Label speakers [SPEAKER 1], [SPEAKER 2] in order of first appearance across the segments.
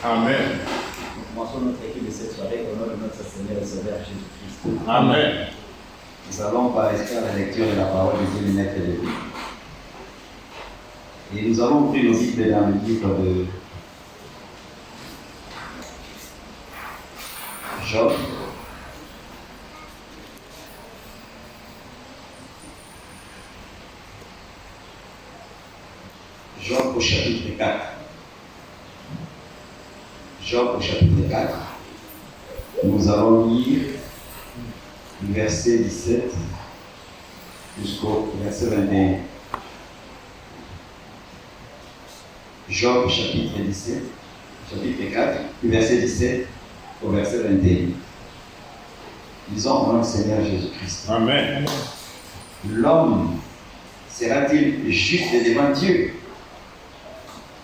[SPEAKER 1] Amen.
[SPEAKER 2] Nous commençons notre équipe de cette soirée au nom de notre Seigneur et Sauveur Jésus-Christ.
[SPEAKER 1] Amen.
[SPEAKER 2] Nous allons par respect à la lecture de la parole de Dieu, les maîtres de vie. Et nous allons ouvrir nos Bibles dans le livre de Job. Job au chapitre 4. Job au chapitre 4. Nous allons lire du verset 17 jusqu'au verset 21. Job chapitre 17, chapitre 4, du verset 17 au verset 21. Disons au nom du Seigneur Jésus-Christ.
[SPEAKER 1] Amen.
[SPEAKER 2] L'homme sera-t-il juste devant Dieu?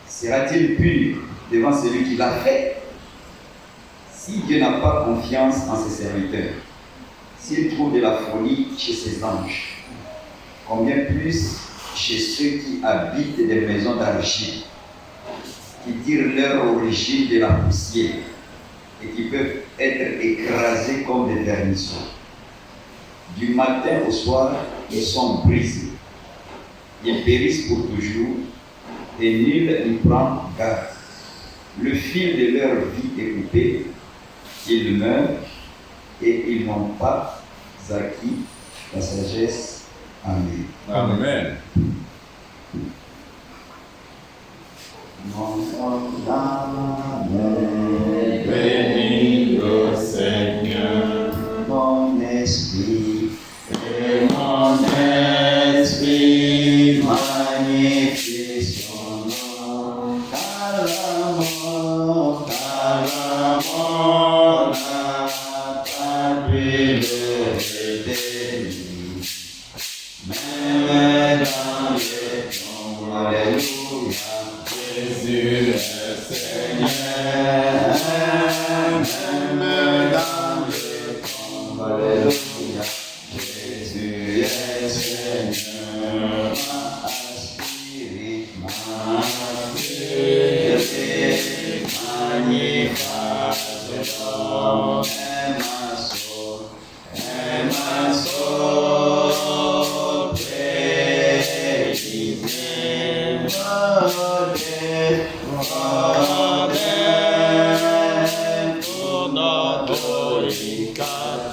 [SPEAKER 2] Sera-t-il pur devant celui qui l'a fait? Si Dieu n'a pas confiance en ses serviteurs, s'il trouve de la folie chez ses anges, combien plus chez ceux qui habitent des maisons d'argile, qui tirent leur origine de la poussière et qui peuvent être écrasés comme des vermisseaux. Du matin au soir, ils sont brisés. Ils périssent pour toujours et nul n'y prend garde. Le fil de leur vie est coupé, ils meurent et ils n'ont pas acquis la sagesse. Amen.
[SPEAKER 1] Amen.
[SPEAKER 2] Mon âme
[SPEAKER 1] Bénis le Seigneur.
[SPEAKER 2] mon esprit,
[SPEAKER 1] Et mon esprit
[SPEAKER 2] magnifie son nom. Car la mort n'a pas pu le retenir. Même dans les tombes, alléluia.
[SPEAKER 1] Jésus est Seigneur.
[SPEAKER 2] Même dans les tombes, alléluia. Jésus est Seigneur. Ma spirit, magnifie son nom. Et ma soul, praise Him. Pour notre écart.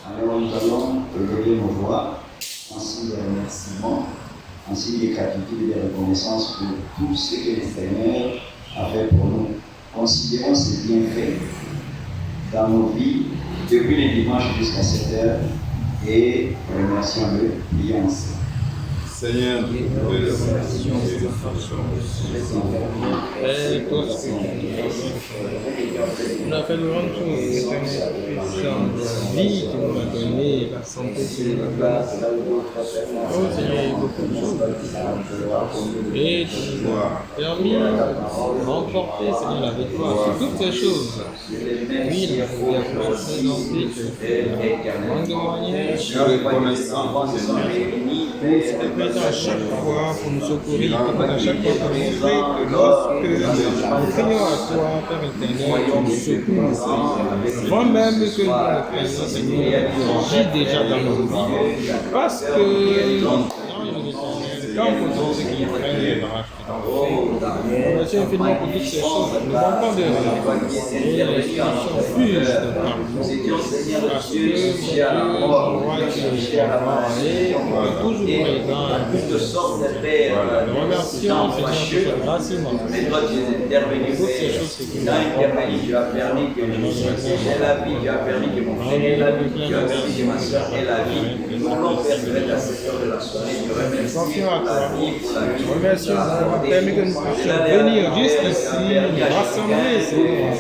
[SPEAKER 2] Alors nous allons lever nos voix en signe de remerciement, en signe de gratitude et de reconnaissance pour tout ce que le Seigneur a fait pour nous. Considérons ses bienfaits dans nos vies depuis les dimanches jusqu'à cette heure et remercions-le. Prions ensemble.
[SPEAKER 1] Seigneur, nous te remercions de ta façon.
[SPEAKER 3] Et toi, ce que tu as fait de grandes choses, Seigneur, la vie que tu nous as donnée, la santé que tu nous as donnée. Oh Seigneur, il y a eu beaucoup de choses. Et tu nous as permis de remporter, Seigneur, la victoire sur toutes ces choses. Oui, il a présenté que manque de moyens.
[SPEAKER 1] Je suis reconnaissant, Seigneur.
[SPEAKER 3] À chaque fois pour nous secourir, à chaque fois pour nous montrer que lorsque nous crions à toi, Père éternel, tu nous secours. Avant même que nous ne crions, Seigneur, tu agis déjà dans nos vies. Parce que, quand vous ceux qui prennent les draps, merci infiniment pour toutes ces choses. Nous manquons de rien. Et les situations fugent de partout. Parce que, mon roi, tu es et on peut toujours présent.
[SPEAKER 2] De sorte, Père,
[SPEAKER 3] Nous remercions, Seigneur, pour ce graciement.
[SPEAKER 2] mais toi tu es intervenu,
[SPEAKER 3] Toutes ces
[SPEAKER 2] Père.
[SPEAKER 3] choses que
[SPEAKER 2] Tu as intervenu, tu as permis que j'ai la vie, tu as permis que mon frère ait la vie, tu as permis que ma soeur ait la vie. Nous voulons, Père, te mettre à cette heure de la soirée, te remercier pour la vie, pour la vie.
[SPEAKER 3] Nous remercions pour avoir permis que nous puissions venir juste ici, nous rassembler, Seigneur.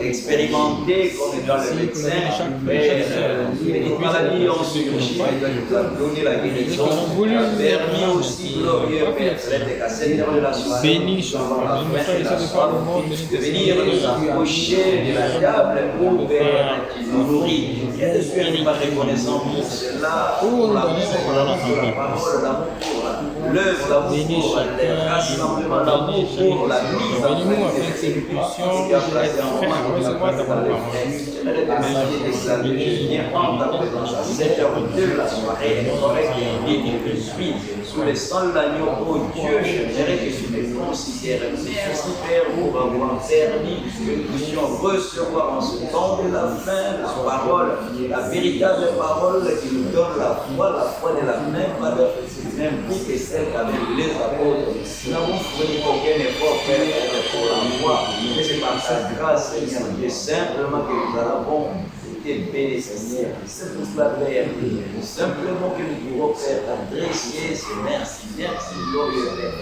[SPEAKER 4] expérimenté comme étant le médecin, mais les maladies ont surgi, il nous a donné la guérison, il a permis aussi, glorieux Père, qu'à cette heure de la soirée, nous avons la faim et la soif de venir nous approcher de la table pour Père qui nous nourrit. Et je suis pas reconnaissant pour cela, pour l'amour, pour la parole, l'amour pour l'œuvre, l'amour pour le rassemblement, l'amour pour la mise en sous le sang de l'agneau, oh Dieu, j'aimerais que tu me considères. Merci Père pour avoir permis que nous puissions recevoir en ce temps de la fin la parole, la véritable parole qui nous donne la foi de la même valeur, même plus que celle qu'avaient les apôtres. Nous n'avons fourni aucun effort, Père, pour la foi, mais c'est par ta grâce, Seigneur Dieu, simplement que nous avons été bénis, Seigneur. C'est pour cela, Père, simplement que nous pouvons, Père, t'adresser ce merci, glorieux Père.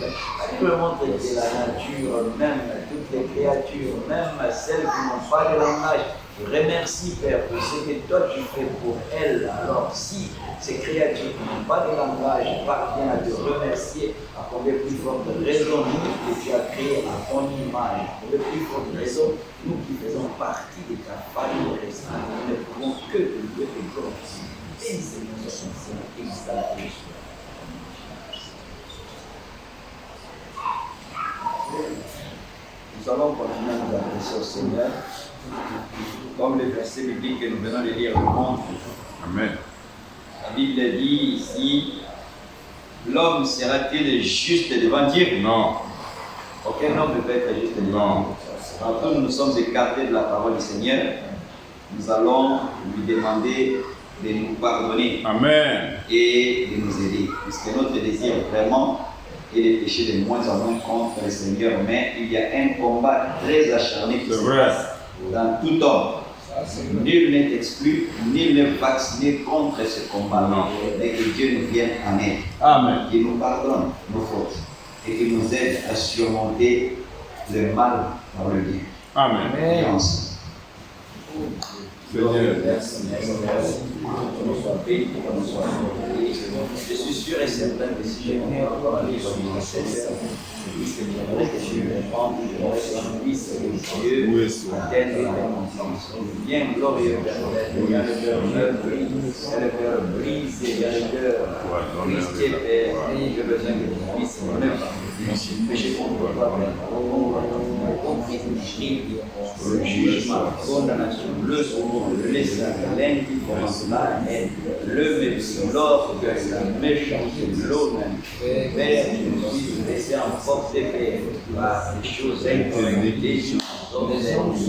[SPEAKER 4] Tu me montres que la nature, même toutes les créatures, même celles qui n'ont pas de langage, je remercie, Père, pour ce que toi tu fais pour elles. Alors, si ces créatures qui n'ont pas de langage parviennent à te remercier, à combien plus forte raison, nous que tu as créé à ton image, à combien plus forte raison, nous qui faisons partie de ta famille, nous ne pouvons que te louer et glorifier. Et Seigneur, nous sommes exaltés. Nous allons continuer à nous adresser au Seigneur, comme le verset biblique que nous venons de lire le montre.
[SPEAKER 1] Amen.
[SPEAKER 4] La Bible dit ici, l'homme sera-t-il juste devant Dieu?
[SPEAKER 1] Non.
[SPEAKER 4] Aucun homme ne peut être juste devant Dieu. Quand nous sommes écartés de la parole du Seigneur, nous allons lui demander de nous pardonner.
[SPEAKER 1] Amen.
[SPEAKER 4] Et de nous aider. Puisque notre désir vraiment est de pécher de moins en moins contre le Seigneur. Mais il y a un combat très acharné qui se passe dans tout homme. Nul n'est exclu, nul n'est vacciné contre ce combat. Mais que Dieu nous vienne en aide.
[SPEAKER 1] Amen.
[SPEAKER 4] Qu'il nous pardonne nos fautes et qu'il nous aide à surmonter le mal par le bien.
[SPEAKER 1] Amen. Seigneur.
[SPEAKER 4] Je suis sûr et certain que si j'ai encore à lire dans cette j'aimerais que tu me rendes de puisse que Dieu atteigne la conscience. Bien glorieux Père, il y a le cœur brisé, il y a le cœur brisé, il y a le cœur brisé, Père, j'ai besoin que tu puisses me pécher contre toi, Père, compris le jugement, la condamnation, le secours, le laisser, l'indifférence, la haine, le mépris, l'orgueil, la méchanceté, l'honneur. Père, tu nous puisses laisser en force de paix par des choses incorrectes, des choses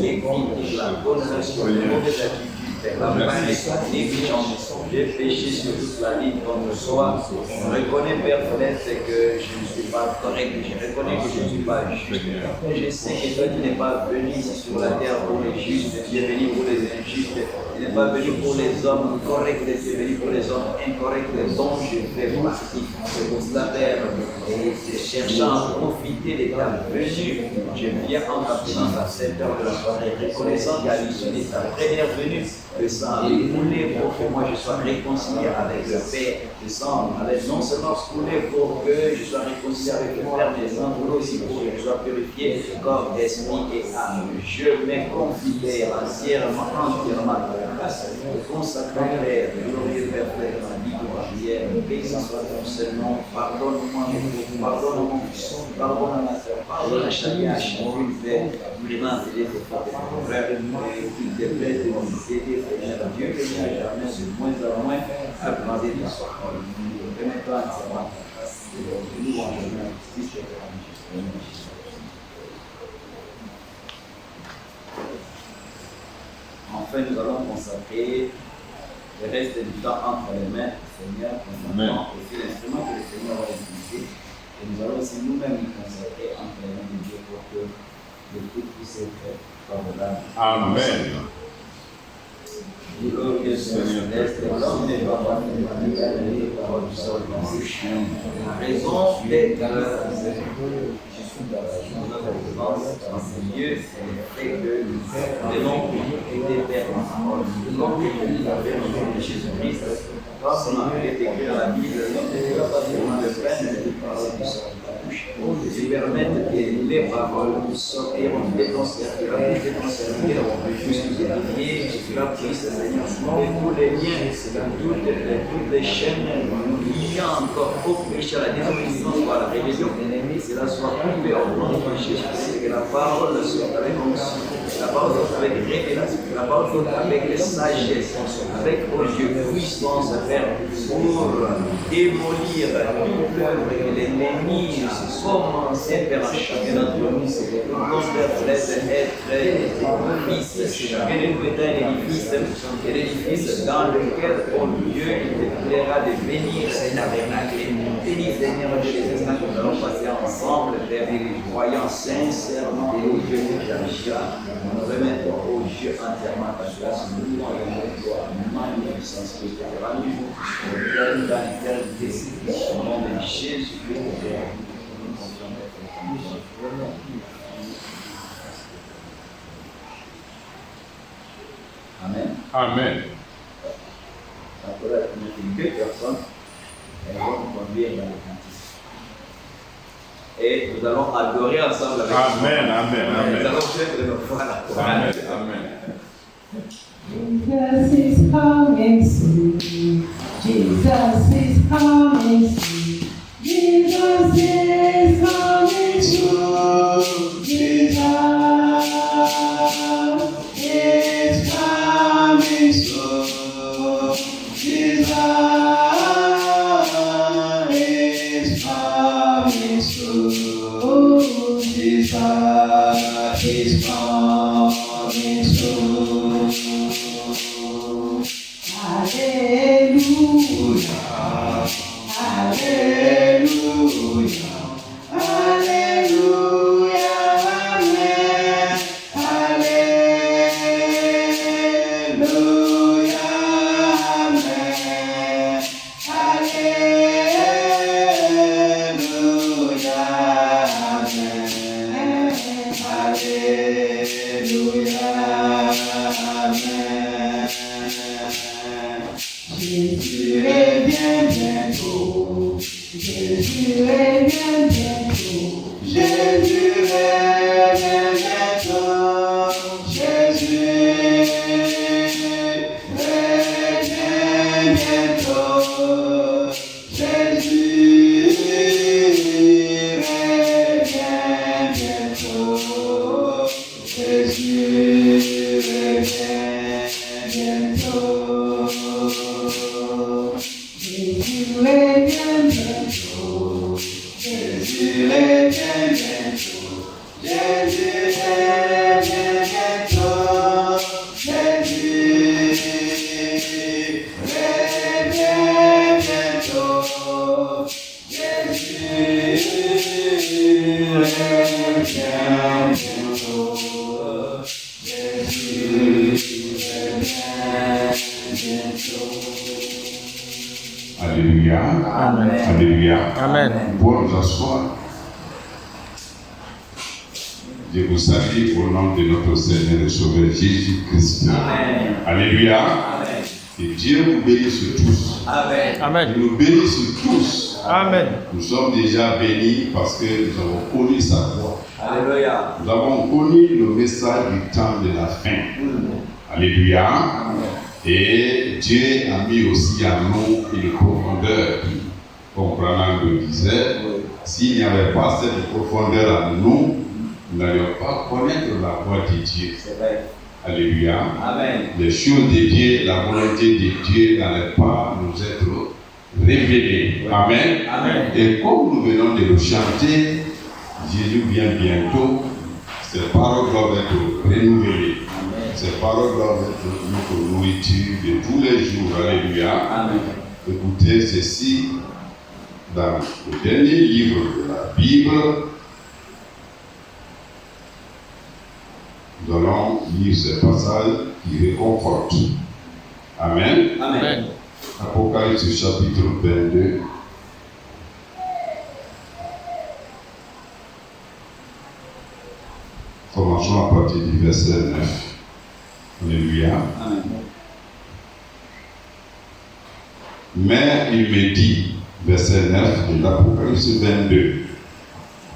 [SPEAKER 4] l'équité, la condamnation, les mauvaises attitudes. La paresse, la négligence, j'ai péché sur toute la ligne contre soi. Je reconnais, Père Fenêtre, que je ne suis pas correct. Je reconnais que je ne suis pas juste. Je sais que toi, tu n'es pas venu ici sur la terre pour les justes. Tu es venu pour les injustes. Tu n'es pas venu pour les hommes corrects. Tu es venu pour les hommes incorrects dont je fais partie. C'est pour cela, Père, et cherchant à profiter de ta venue, je viens en ta présence à cette heure de la soirée, reconnaissant qu'à l'issue de ta première venue, le sang est coulé pour que moi je sois réconcilié avec le Père. Le sang avait non seulement coulé pour que je sois réconcilié avec le Père, mais le sang coulé aussi pour que je sois purifié, corps, esprit et âme. Je me confie entièrement à ta grâce. Consacrant Père, glorieux Père, Père, ma vie de prière, béni soit ton seul nom. Pardonne-moi mon Dieu, pardonne mon fils, pardonne à ma soeur, pardonne à chacun, à chacune, Père. Vraiment, c'est des fautes, frère, qu'il te plaît de nous aider. Seigneur Dieu, que nous jamais de moins en moins à demander de soi. Remets-toi entièrement ta grâce. Nous en justice. Enfin, nous allons consacrer le reste du temps entre les mains du Seigneur, consacrant aussi l'instrument que le Seigneur va utiliser. Et nous allons aussi nous-mêmes nous consacrer entre les mains de Dieu pour que le tout puisse être favorable.
[SPEAKER 1] Amen.
[SPEAKER 4] Glorieux Seigneur céleste, l'homme n'est pas parfait, ni la parole du sol dans ses chiens. La raison d'être Jésus dans la présence, Dieu, c'est le fait que nous venons écouter vers la parole. Nous venons écouter vers le nom de Jésus-Christ. Quand on a été écrit dans la Bible, n'est pas seulement le pain, mais les paroles qui sortent de ta bouche. Qui permettent que les paroles sortiront de ton serviteur, de ton serviteur, puisque tu es lié, tu as pris, Seigneur, et tous les liens, toutes les chaînes liant encore au péché, à la désobéissance ou à la rébellion, cela soit coupé au nom de Jésus-Christ, que la parole sorte avec onction, la parole sorte avec révélation, la parole sorte avec sagesse, avec aux yeux puissance à faire pour démolir toute œuvre que l'ennemi commence à faire à chacun d'entre nous. Notre fils que nous est un édifice dans lequel, oh Dieu, il te plaira de bénir ce tabernacle. Bénis, Seigneur Jésus, nous allons passer ensemble vers les croyants sincèrement et au Dieu qui agira. Nous remettons au Dieu entièrement ta grâce, nous louons et nous gloire, magnificence qui te rendue, dans l'éternité, au nom de Jésus-Christ. Amen.
[SPEAKER 1] Amen.
[SPEAKER 4] Ça pourrait être deux personnes, elles vont nous conduire dans le cantique. Et nous allons adorer ensemble avec
[SPEAKER 1] Amen,
[SPEAKER 4] nous.
[SPEAKER 1] amen, amen.
[SPEAKER 4] Nous allons faire de nos voix la chorale.
[SPEAKER 1] Amen.
[SPEAKER 5] Jesus is coming soon. Jesus is coming soon. Jesus is coming soon. Jesus is coming soon. Jesus is coming soon. Oh, Jesus is coming soon. Hallelujah, hallelujah, hallelujah, amen, hallelujah, amen, hallelujah, amen, hallelujah, amen. Jésus revient bientôt, Jésus revient bientôt, Jésus revient bientôt, Jésus revient bientôt, Jésus revient bientôt, Jésus revient bientôt. Jésus revient bientôt, Jésus revient bientôt, Jésus revient bientôt, Jésus revient bientôt, Jésus revient bientôt, Jésus revient bientôt.
[SPEAKER 1] Alléluia.
[SPEAKER 3] Amen.
[SPEAKER 1] Alléluia.
[SPEAKER 3] Amen.
[SPEAKER 1] Nous pouvons nous asseoir. Je vous salue au nom de notre Seigneur et Sauveur Jésus-Christ.
[SPEAKER 4] Amen.
[SPEAKER 1] Alléluia.
[SPEAKER 4] Amen.
[SPEAKER 1] Et Dieu vous bénisse tous.
[SPEAKER 4] Amen.
[SPEAKER 3] Amen.
[SPEAKER 1] Il nous bénisse tous.
[SPEAKER 3] Amen.
[SPEAKER 1] Nous sommes déjà bénis parce que nous avons connu sa voix.
[SPEAKER 4] Alléluia.
[SPEAKER 1] Nous avons connu le message du temps de la fin. Alléluia.
[SPEAKER 4] Amen.
[SPEAKER 1] Et Dieu a mis aussi en nous une profondeur. Comme Branham le disait, s'il n'y avait pas cette profondeur en nous, nous n'allions pas connaître la voix de Dieu.
[SPEAKER 4] C'est vrai.
[SPEAKER 1] Alléluia.
[SPEAKER 4] Amen.
[SPEAKER 1] Les choses de Dieu, la volonté de Dieu n'allait pas nous être révélées. Amen.
[SPEAKER 4] Amen.
[SPEAKER 1] Et comme nous venons de le chanter, Jésus vient bientôt, ses paroles doivent être renouvelées. Ces paroles doivent être notre nourriture de tous les jours. Alléluia.
[SPEAKER 4] Amen.
[SPEAKER 1] Écoutez ceci dans le dernier livre de la Bible. Nous allons lire ce passage qui réconforte. Amen.
[SPEAKER 4] Amen.
[SPEAKER 1] Apocalypse chapitre 22. Commençons à partir du verset 9. Alléluia.
[SPEAKER 2] Amen.
[SPEAKER 1] Mais il me dit, verset 9 de l'Apocalypse 22,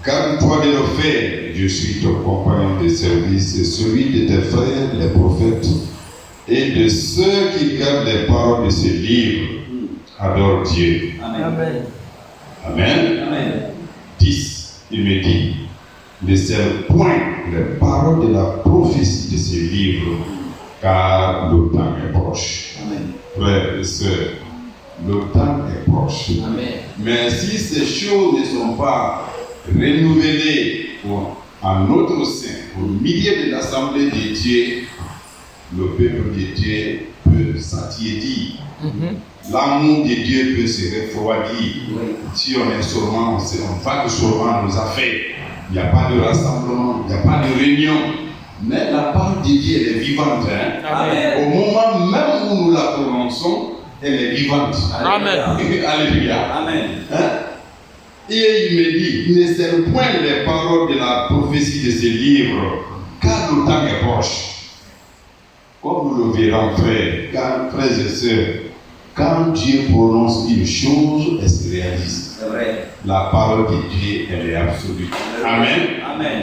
[SPEAKER 1] car toi de le faire, je suis ton compagnon de service et celui de tes frères, les prophètes, et de ceux qui gardent les paroles de ce livre. Adore Dieu.
[SPEAKER 2] Amen.
[SPEAKER 3] Amen.
[SPEAKER 1] Amen.
[SPEAKER 2] Amen.
[SPEAKER 1] 10. Il me dit, ne serre point les paroles de la prophétie de ce livre, car le temps est proche.
[SPEAKER 2] Amen.
[SPEAKER 1] Frères et sœurs, le temps est proche.
[SPEAKER 2] Amen.
[SPEAKER 1] Mais si ces choses ne sont pas renouvelées en notre sein, au milieu de l'assemblée de Dieu, le peuple de Dieu peut s'attiédir. L'amour de Dieu peut se refroidir. Si on est seulement, on va seulement nos affaires. Il n'y a pas de rassemblement, il n'y a pas de réunion. Mais la parole de Dieu, elle est vivante. Hein?
[SPEAKER 2] Amen.
[SPEAKER 1] Au moment même où nous la prononçons, elle est vivante.
[SPEAKER 3] Amen.
[SPEAKER 1] Alléluia.
[SPEAKER 2] Amen.
[SPEAKER 1] Hein? Et il me dit, ne serre point les paroles de la prophétie de ce livre, car le temps est proche. Comme nous le verrons, frères et sœurs, quand Dieu prononce une chose, elle se réalise.
[SPEAKER 2] C'est vrai.
[SPEAKER 1] La parole de Dieu, elle est absolue. Amen.
[SPEAKER 2] Amen.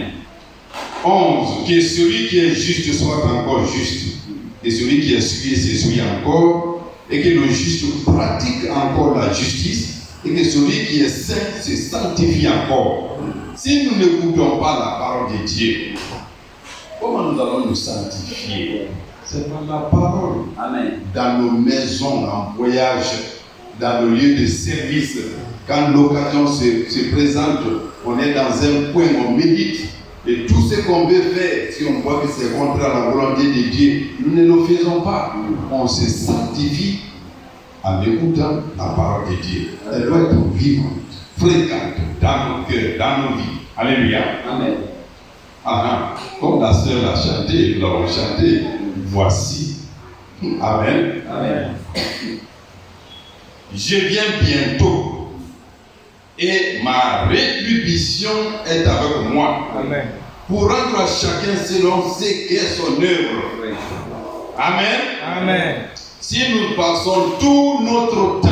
[SPEAKER 1] 11. Que celui qui est juste soit encore juste, et celui qui est souillé se souille encore, et que le juste pratique encore la justice, et que celui qui est saint se sanctifie encore. Si nous n'écoutons pas la parole de Dieu, comment nous allons nous sanctifier? C'est par la parole.
[SPEAKER 2] Amen.
[SPEAKER 1] Dans nos maisons, en voyage, dans nos lieux de service, quand l'occasion se présente, on est dans un point, on médite. Et tout ce qu'on veut faire, si on voit que c'est contre la volonté de Dieu, nous ne le faisons pas. On se sanctifie en écoutant la parole de Dieu. Elle doit être vivante, fréquente dans nos cœurs, dans nos vies. Alléluia.
[SPEAKER 2] Amen.
[SPEAKER 1] Comme la sœur l'a chanté, nous l'avons chanté. Voici. Amen.
[SPEAKER 2] Amen.
[SPEAKER 1] Je viens bientôt et ma rétribution est avec moi.
[SPEAKER 3] Amen.
[SPEAKER 1] Pour rendre à chacun selon ce qu'est son œuvre.
[SPEAKER 2] Oui.
[SPEAKER 1] Amen.
[SPEAKER 3] Amen.
[SPEAKER 1] Si nous passons tout notre temps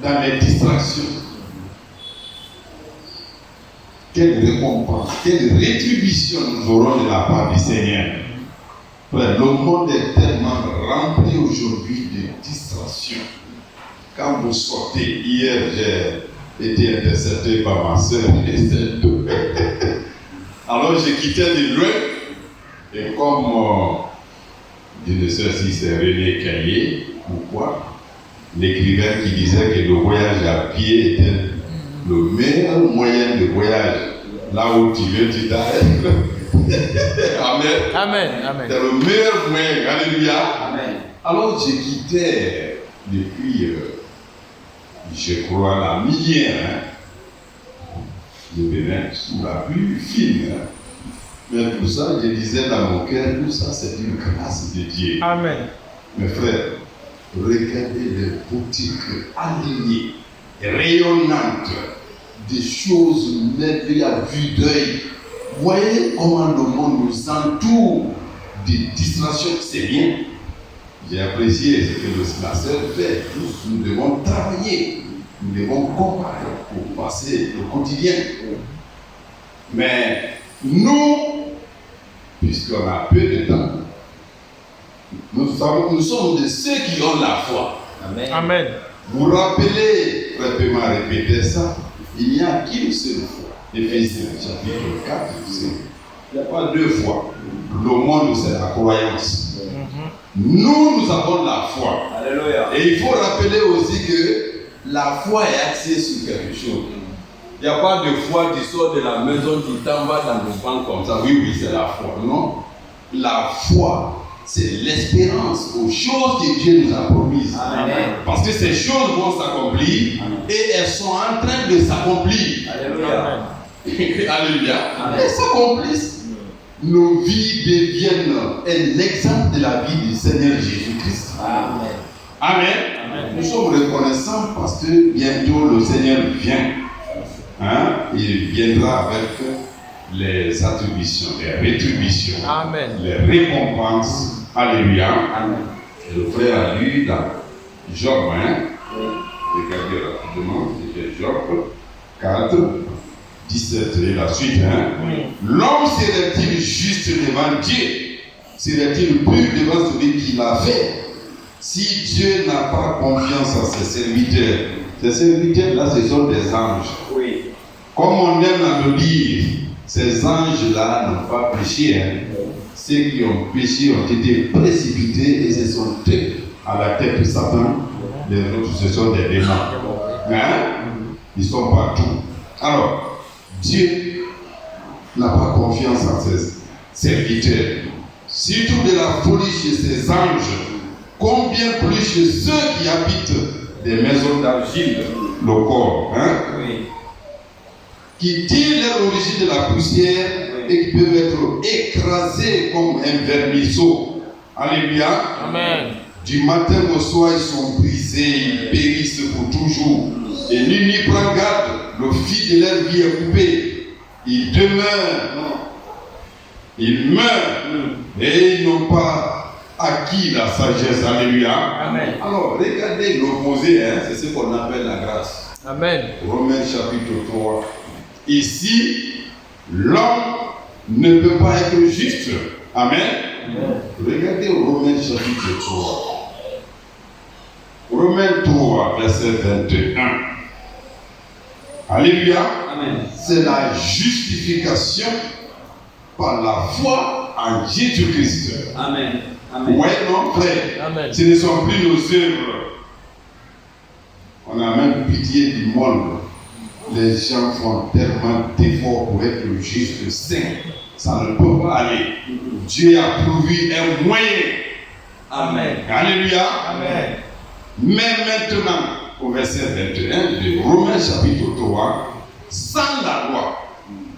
[SPEAKER 1] dans les distractions, quelle récompense, quelle rétribution nous aurons de la part du Seigneur. Frère, le monde est tellement rempli aujourd'hui de distractions. Quand vous sortez, hier j'ai été intercepté par ma soeur alors je quittais de loin et comme je ne sais si c'est René Caillé ou quoi, l'écrivain qui disait que le voyage à pied était le meilleur moyen de voyage. Là où tu veux, tu t'arrêtes. Amen.
[SPEAKER 3] Amen. Amen.
[SPEAKER 1] C'est le meilleur moyen. Alléluia.
[SPEAKER 2] Amen.
[SPEAKER 1] Alors je quittais depuis, je crois, la mi-heure. Je venais sous la pluie fine. Mais tout ça, je disais dans mon cœur, tout ça c'est une grâce de Dieu.
[SPEAKER 3] Amen.
[SPEAKER 1] Mes frères, regardez les boutiques alignées, rayonnantes, des choses merveilleuses à vue d'œil. Voyez comment le monde nous entoure des distractions, c'est bien. J'ai apprécié ce que la sœur fait. Tous, nous devons travailler, nous devons comparer pour passer le quotidien. Mais nous, puisqu'on a peu de temps, nous sommes de ceux qui ont la foi.
[SPEAKER 2] Amen.
[SPEAKER 3] Amen.
[SPEAKER 1] Vous rappelez, Frère m'a répété ça, il n'y a qu'une seule foi. Éphésiens chapitre 4, il n'y a pas deux fois. Le monde, c'est la croyance. Nous avons la foi.
[SPEAKER 2] Alléluia.
[SPEAKER 1] Et il faut rappeler aussi que la foi est axée sur quelque chose. Il n'y a pas de foi qui sort de la maison, qui t'envoie dans le banc comme ça. Oui, c'est la foi. Non. La foi, c'est l'espérance aux choses que Dieu nous a promises.
[SPEAKER 2] Amen.
[SPEAKER 1] Parce que ces choses vont s'accomplir et elles sont en train de s'accomplir.
[SPEAKER 2] Alléluia.
[SPEAKER 1] Alléluia.
[SPEAKER 2] Amen.
[SPEAKER 1] Elles s'accomplissent. Nos vies deviennent un exemple de la vie du Seigneur Jésus-Christ.
[SPEAKER 2] Amen.
[SPEAKER 1] Amen. Nous sommes reconnaissants parce que bientôt le Seigneur vient. Il viendra avec les attributions, les rétributions,
[SPEAKER 3] Amen.
[SPEAKER 1] les récompenses. Alléluia.
[SPEAKER 2] Amen.
[SPEAKER 1] Et le frère a lu dans Job, regardez rapidement, c'était Job 4, 17 et la suite. L'homme serait-il juste devant Dieu? Serait-il pur devant celui qui l'a fait? Si Dieu n'a pas confiance en ses serviteurs, ces serviteurs-là, ce sont des anges.
[SPEAKER 2] Oui.
[SPEAKER 1] Comme on aime à le dire, ces anges-là n'ont pas péché. Ceux qui ont péché ont été précipités et se sont tés à la tête de Satan. Les autres, ce sont des démons. Ils sont partout. Alors, Dieu n'a pas confiance en ses serviteurs. Surtout de la folie chez ses anges. Combien plus chez ceux qui habitent des maisons d'argile, le corps,
[SPEAKER 2] Oui.
[SPEAKER 1] qui tirent leur origine de la poussière et qui peuvent être écrasés comme un vermisseau. Alléluia.
[SPEAKER 3] Amen.
[SPEAKER 1] Du matin au soir, ils sont brisés, ils périssent pour toujours. Et nul n'y prend garde, le fil de leur vie est coupé. Ils demeurent, ils meurent, et ils n'ont pas acquis la sagesse. Alléluia.
[SPEAKER 3] Amen.
[SPEAKER 1] Alors, regardez l'opposé, c'est ce qu'on appelle la grâce.
[SPEAKER 3] Amen.
[SPEAKER 1] Romains chapitre 3. Ici, l'homme ne peut pas être juste. Amen. Regardez Romains chapitre 3. Romains 3, verset 21. Alléluia.
[SPEAKER 2] Amen.
[SPEAKER 1] C'est la justification par la foi en Jésus-Christ.
[SPEAKER 2] Amen. Amen.
[SPEAKER 1] Ouais, non, frère.
[SPEAKER 3] Amen.
[SPEAKER 1] Ce ne sont plus nos œuvres. On a même pitié du monde. Les gens font tellement d'efforts pour être juste, saint. Ça ne peut pas aller. Dieu a pourvu un moyen.
[SPEAKER 2] Amen.
[SPEAKER 1] Alléluia.
[SPEAKER 3] Amen.
[SPEAKER 1] Mais maintenant, au verset 21 de Romains chapitre 3, sans la loi,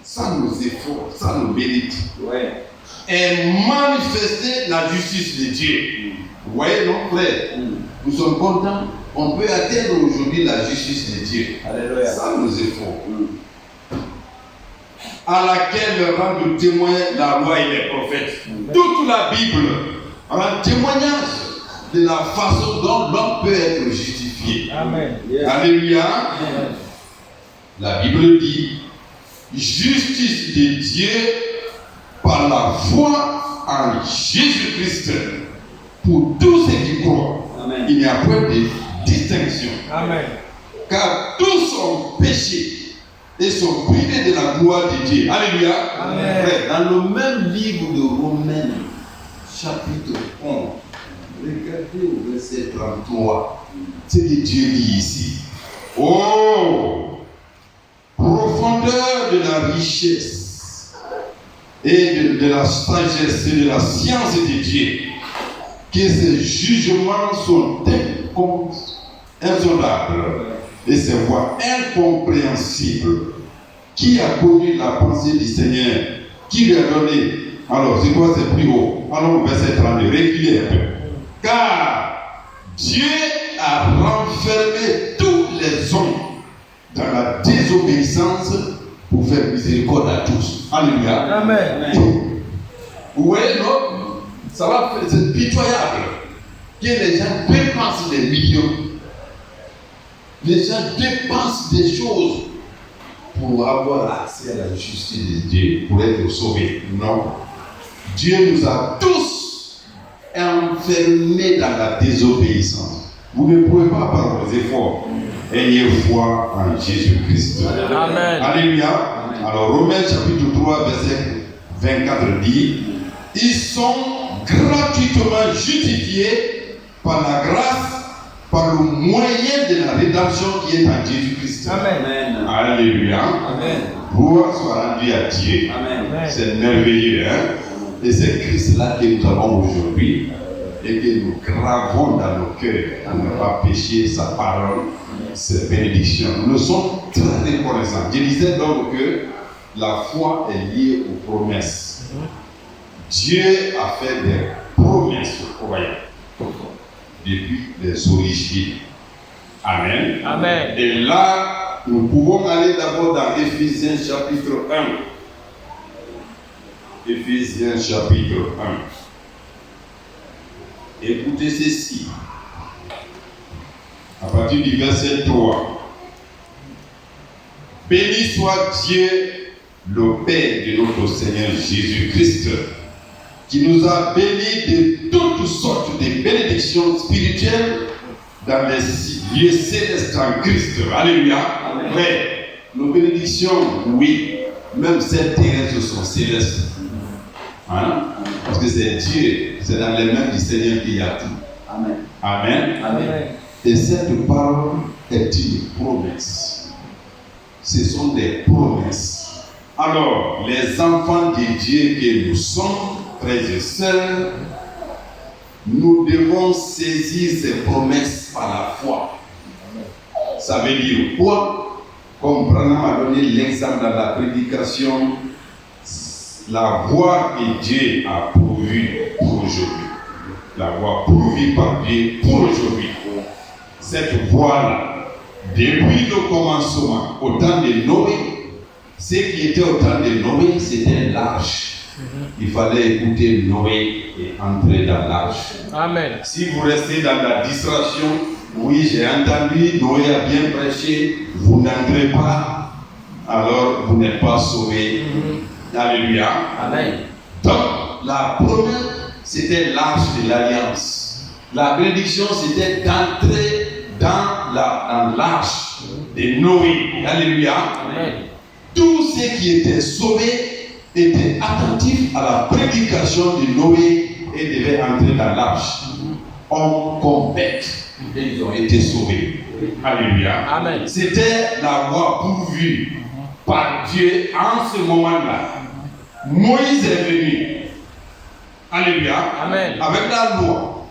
[SPEAKER 1] sans nos efforts, sans nos mérites,
[SPEAKER 2] Ouais.
[SPEAKER 1] est manifestée la justice de Dieu. Vous voyez, non, frère? Nous sommes contents. On peut atteindre aujourd'hui la justice de Dieu.
[SPEAKER 2] Alléluia.
[SPEAKER 1] Sans nos efforts. À laquelle rendent témoin la loi et les prophètes. Toute la Bible rend témoignage de la façon dont l'homme peut être justifié.
[SPEAKER 3] Amen.
[SPEAKER 1] Alléluia. La Bible dit justice de Dieu par la foi en Jésus-Christ pour tous ceux qui croient.
[SPEAKER 2] Amen.
[SPEAKER 1] Il n'y a point de distinction.
[SPEAKER 3] Amen.
[SPEAKER 1] Car tous ont péché et sont privés de la gloire de Dieu. Alléluia.
[SPEAKER 3] Amen.
[SPEAKER 1] Frère, dans le même livre de Romains, chapitre 11, regardez au verset 33, ce que Dieu dit ici. Oh, profondeur de la richesse et de la sagesse et de la science de Dieu, que ses jugements sont insondables et ses voies incompréhensibles. Qui a connu la pensée du Seigneur? Qui lui a donné? Alors, c'est quoi? C'est plus haut. Allons au verset 32, reculez un peu. Car Dieu a renfermé tous les hommes dans la désobéissance pour faire miséricorde à tous. Alléluia.
[SPEAKER 3] Amen.
[SPEAKER 1] Vous voyez, non? Ça va faire, c'est pitoyable que les gens dépensent des millions. Les gens dépensent des choses pour avoir accès à la justice de Dieu, pour être sauvés. Non. Dieu nous a tous enfermés dans la désobéissance. Vous ne pouvez pas par vos efforts. Ayez foi en Jésus-Christ.
[SPEAKER 3] Amen.
[SPEAKER 1] Alléluia. Alors, Romains chapitre 3, verset 24 dit, ils sont gratuitement justifiés par la grâce, par le moyen de la rédemption qui est en Jésus-Christ.
[SPEAKER 3] Amen.
[SPEAKER 1] Alléluia.
[SPEAKER 3] Amen.
[SPEAKER 1] Gloire soit rendue à Dieu.
[SPEAKER 2] Amen.
[SPEAKER 1] C'est merveilleux, hein? Et c'est Christ-là que nous avons aujourd'hui et que nous gravons dans nos cœurs à ne pas pécher sa parole, ses bénédictions. Nous sommes très reconnaissants. Je disais donc que la foi est liée aux promesses. Dieu a fait des promesses aux croyants depuis les origines. Amen.
[SPEAKER 3] Amen.
[SPEAKER 1] Et là, nous pouvons aller d'abord dans Éphésiens chapitre 1. Éphésiens chapitre 1. Écoutez ceci. À partir du verset 3. Béni soit Dieu, le Père de notre Seigneur Jésus-Christ, qui nous a bénis de toutes sortes de bénédictions spirituelles dans les lieux célestes en Christ. Alléluia. Ouais. Nos bénédictions, oui, même celles terrestres sont célestes. Hein? Parce que c'est Dieu, c'est dans les mains du Seigneur qu'il y a tout.
[SPEAKER 2] Amen.
[SPEAKER 1] Amen.
[SPEAKER 2] Amen.
[SPEAKER 1] Et cette parole est une promesse. Ce sont des promesses. Alors, les enfants de Dieu que nous sommes, frères et sœurs, nous devons saisir ces promesses par la foi. Ça veut dire quoi? Comme Branham a donné l'exemple dans la prédication, la voie que Dieu a pourvue pour aujourd'hui. La voie pourvue par Dieu pour aujourd'hui. Cette voie-là, depuis le commencement, au temps de Noé, ce qui était au temps de Noé, c'était l'arche. Il fallait écouter Noé et entrer dans l'arche.
[SPEAKER 3] Amen.
[SPEAKER 1] Si vous restez dans la distraction, oui, j'ai entendu, Noé a bien prêché, vous n'entrez pas, alors vous n'êtes pas sauvés. Alléluia.
[SPEAKER 2] Amen.
[SPEAKER 1] Donc, la première, c'était l'arche de l'alliance. La bénédiction, c'était d'entrer dans l'arche de Noé. Alléluia.
[SPEAKER 3] Amen.
[SPEAKER 1] Tous ceux qui étaient sauvés étaient attentifs à la prédication de Noé et devaient entrer dans l'arche. Hommes comme bêtes. Et ils ont été sauvés. Alléluia.
[SPEAKER 3] Amen.
[SPEAKER 1] C'était la voie pourvue par Dieu en ce moment-là. Moïse est venu. Alléluia.
[SPEAKER 3] Amen.
[SPEAKER 1] Avec la loi.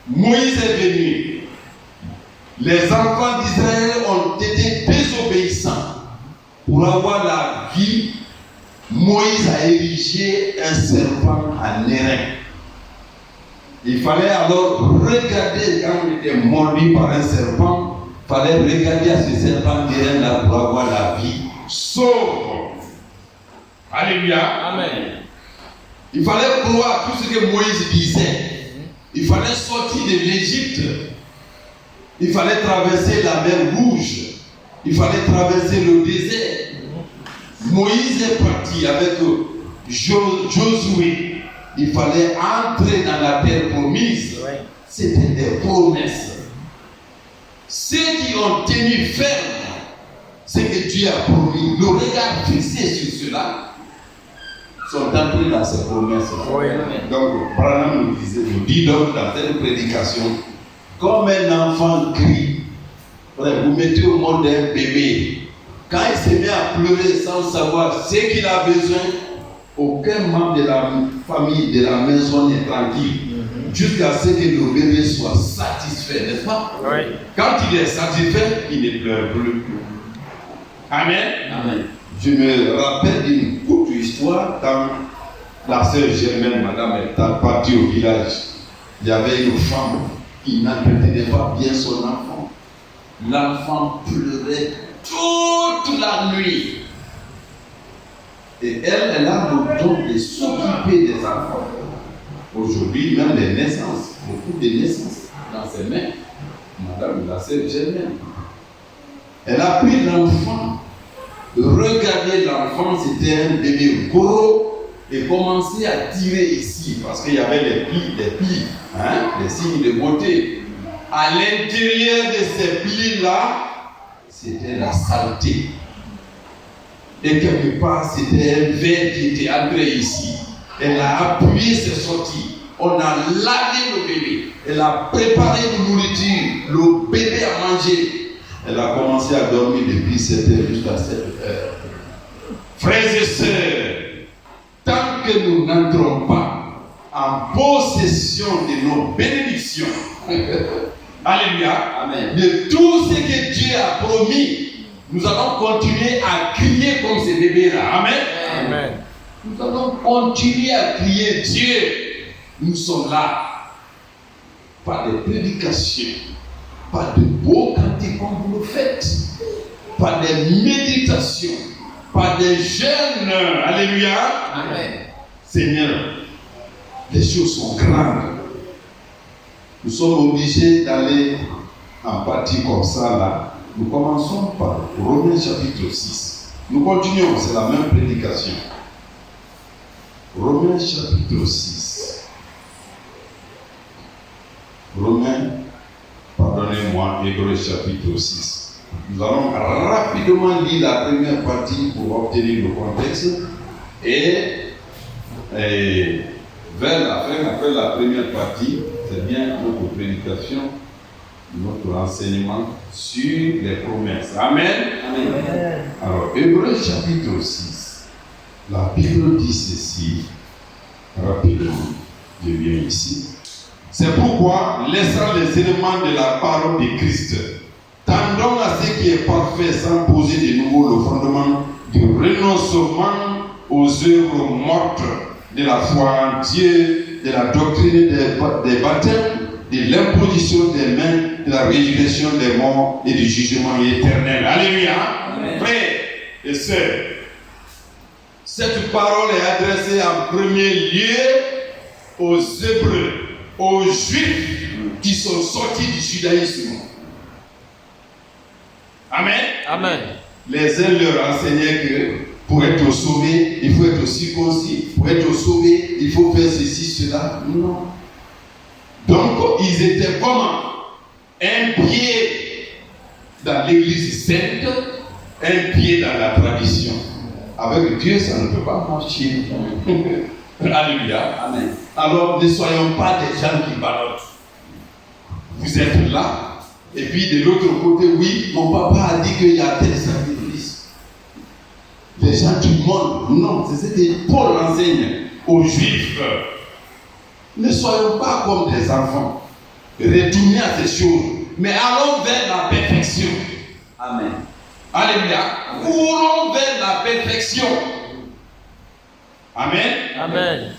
[SPEAKER 1] Moïse est venu. Les enfants d'Israël ont été désobéissants. Pour avoir la vie, Moïse a érigé un serpent en airain. Il fallait alors regarder, quand on était mordu par un serpent, il fallait regarder à ce serpent d'airain-là pour avoir la vie sauve. Alléluia.
[SPEAKER 3] Amen.
[SPEAKER 1] Il fallait croire tout ce que Moïse disait. Il fallait sortir de l'Égypte. Il fallait traverser la mer Rouge. Il fallait traverser le désert. Moïse est parti avec Josué. Il fallait entrer dans la terre promise. C'était des promesses. Ceux qui ont tenu ferme ce que Dieu a promis, le regard fixé sur cela, sont entrés dans ces promesses. Donc, Branham nous dit donc dans cette prédication, comme un enfant crie, vous mettez au monde un bébé. Quand il se met à pleurer sans savoir ce qu'il a besoin, aucun membre de la famille, de la maison n'est tranquille. Jusqu'à ce que le bébé soit satisfait, n'est-ce pas?
[SPEAKER 3] Oui.
[SPEAKER 1] Quand il est satisfait, il ne pleure plus. Amen.
[SPEAKER 2] Amen.
[SPEAKER 1] Je me rappelle d'une courte histoire quand la sœur Germaine, madame, est partie au village. Il y avait une femme qui n'entretenait pas bien son enfant. L'enfant pleurait toute la nuit. Et elle a le don de s'occuper des enfants. Aujourd'hui, même les naissances, beaucoup de naissances dans ses mains. Madame la sœur Germaine. Elle a pris l'enfant. Regardez l'enfant, c'était un bébé gros et commençait à tirer ici parce qu'il y avait les plis, les signes de beauté. À l'intérieur de ces plis-là, c'était la saleté. Et quelque part, c'était un verre qui était entré ici. Elle a appuyé, c'est sorti. On a lavé le bébé. Elle a préparé une nourriture. Le bébé a mangé. Elle a commencé à dormir depuis 7 heures jusqu'à 7 heures. Frères et sœurs, tant que nous n'entrons pas en possession de nos bénédictions, alléluia,
[SPEAKER 2] Amen.
[SPEAKER 1] de tout ce que Dieu a promis, nous allons continuer à crier comme ces bébés-là. Amen.
[SPEAKER 3] Amen.
[SPEAKER 1] Nous allons continuer à crier Dieu. Nous sommes là. Pas de prédication, pas de beaux cantiques comme vous le faites, pas de méditation, pas de jeûne. Alléluia.
[SPEAKER 2] Amen.
[SPEAKER 1] Seigneur, les choses sont grandes. Nous sommes obligés d'aller en partie comme ça là. Nous commençons par Romains chapitre 6. Nous continuons, c'est la même prédication. Romains chapitre 6. Romains, pardonnez-moi, Hébreux chapitre 6. Nous allons rapidement lire la première partie pour obtenir le contexte et vers la fin, après la première partie, c'est bien notre prédication, notre enseignement sur les promesses. Amen.
[SPEAKER 2] Amen.
[SPEAKER 1] Alors, Hébreux chapitre 6, la Bible dit ceci, rapidement, je viens ici. C'est pourquoi, laissant les éléments de la parole de Christ, tendons à ce qui est parfait sans poser de nouveau le fondement du renoncement aux œuvres mortes de la foi en Dieu, de la doctrine des baptêmes, de l'imposition des mains, de la résurrection des morts et du jugement éternel. Alléluia. Frères et sœurs, cette parole est adressée en premier lieu aux Hébreux, aux Juifs qui sont sortis du judaïsme. Amen.
[SPEAKER 3] Amen.
[SPEAKER 1] Les uns leur enseignaient que pour être sauvé, il faut être circoncis. Pour être sauvé, il faut faire ceci, cela. Non. Donc, ils étaient comment? Un pied dans l'église sainte, un pied dans la tradition. Avec Dieu, ça ne peut pas marcher. Alléluia.
[SPEAKER 2] Amen.
[SPEAKER 1] Alors, ne soyons pas des gens qui ballottent. Vous êtes là, et puis de l'autre côté, oui, mon papa a dit qu'il y a tel sacrifice. Les gens du monde, non, c'est ce que Paul enseigne aux Juifs. Ne soyons pas comme des enfants. Retournez à ces choses, mais allons vers la perfection.
[SPEAKER 2] Amen.
[SPEAKER 1] Alléluia. Courons vers la perfection. Amen.
[SPEAKER 3] Amen.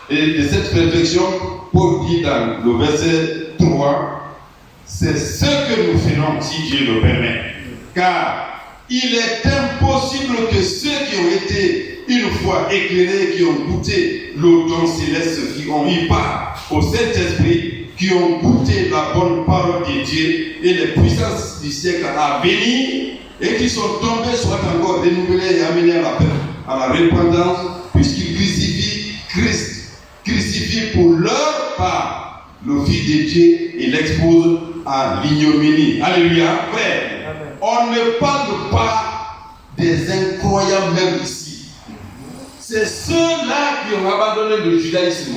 [SPEAKER 1] Et de cette perfection, Paul dit dans le verset 3, c'est ce que nous ferons si Dieu le permet. Car il est impossible que ceux qui ont été une fois éclairés, qui ont goûté le don céleste, qui ont eu part au Saint-Esprit, qui ont goûté la bonne parole de Dieu et les puissances du siècle à venir, et qui sont tombés, soient encore renouvelés et amenés à la repentance, puisqu'ils crucifient Christ. Crucifie pour leur part le Fils de Dieu et l'expose à l'ignominie. Alléluia. Frère, on ne parle pas des incroyables même ici. C'est ceux-là qui ont abandonné le judaïsme.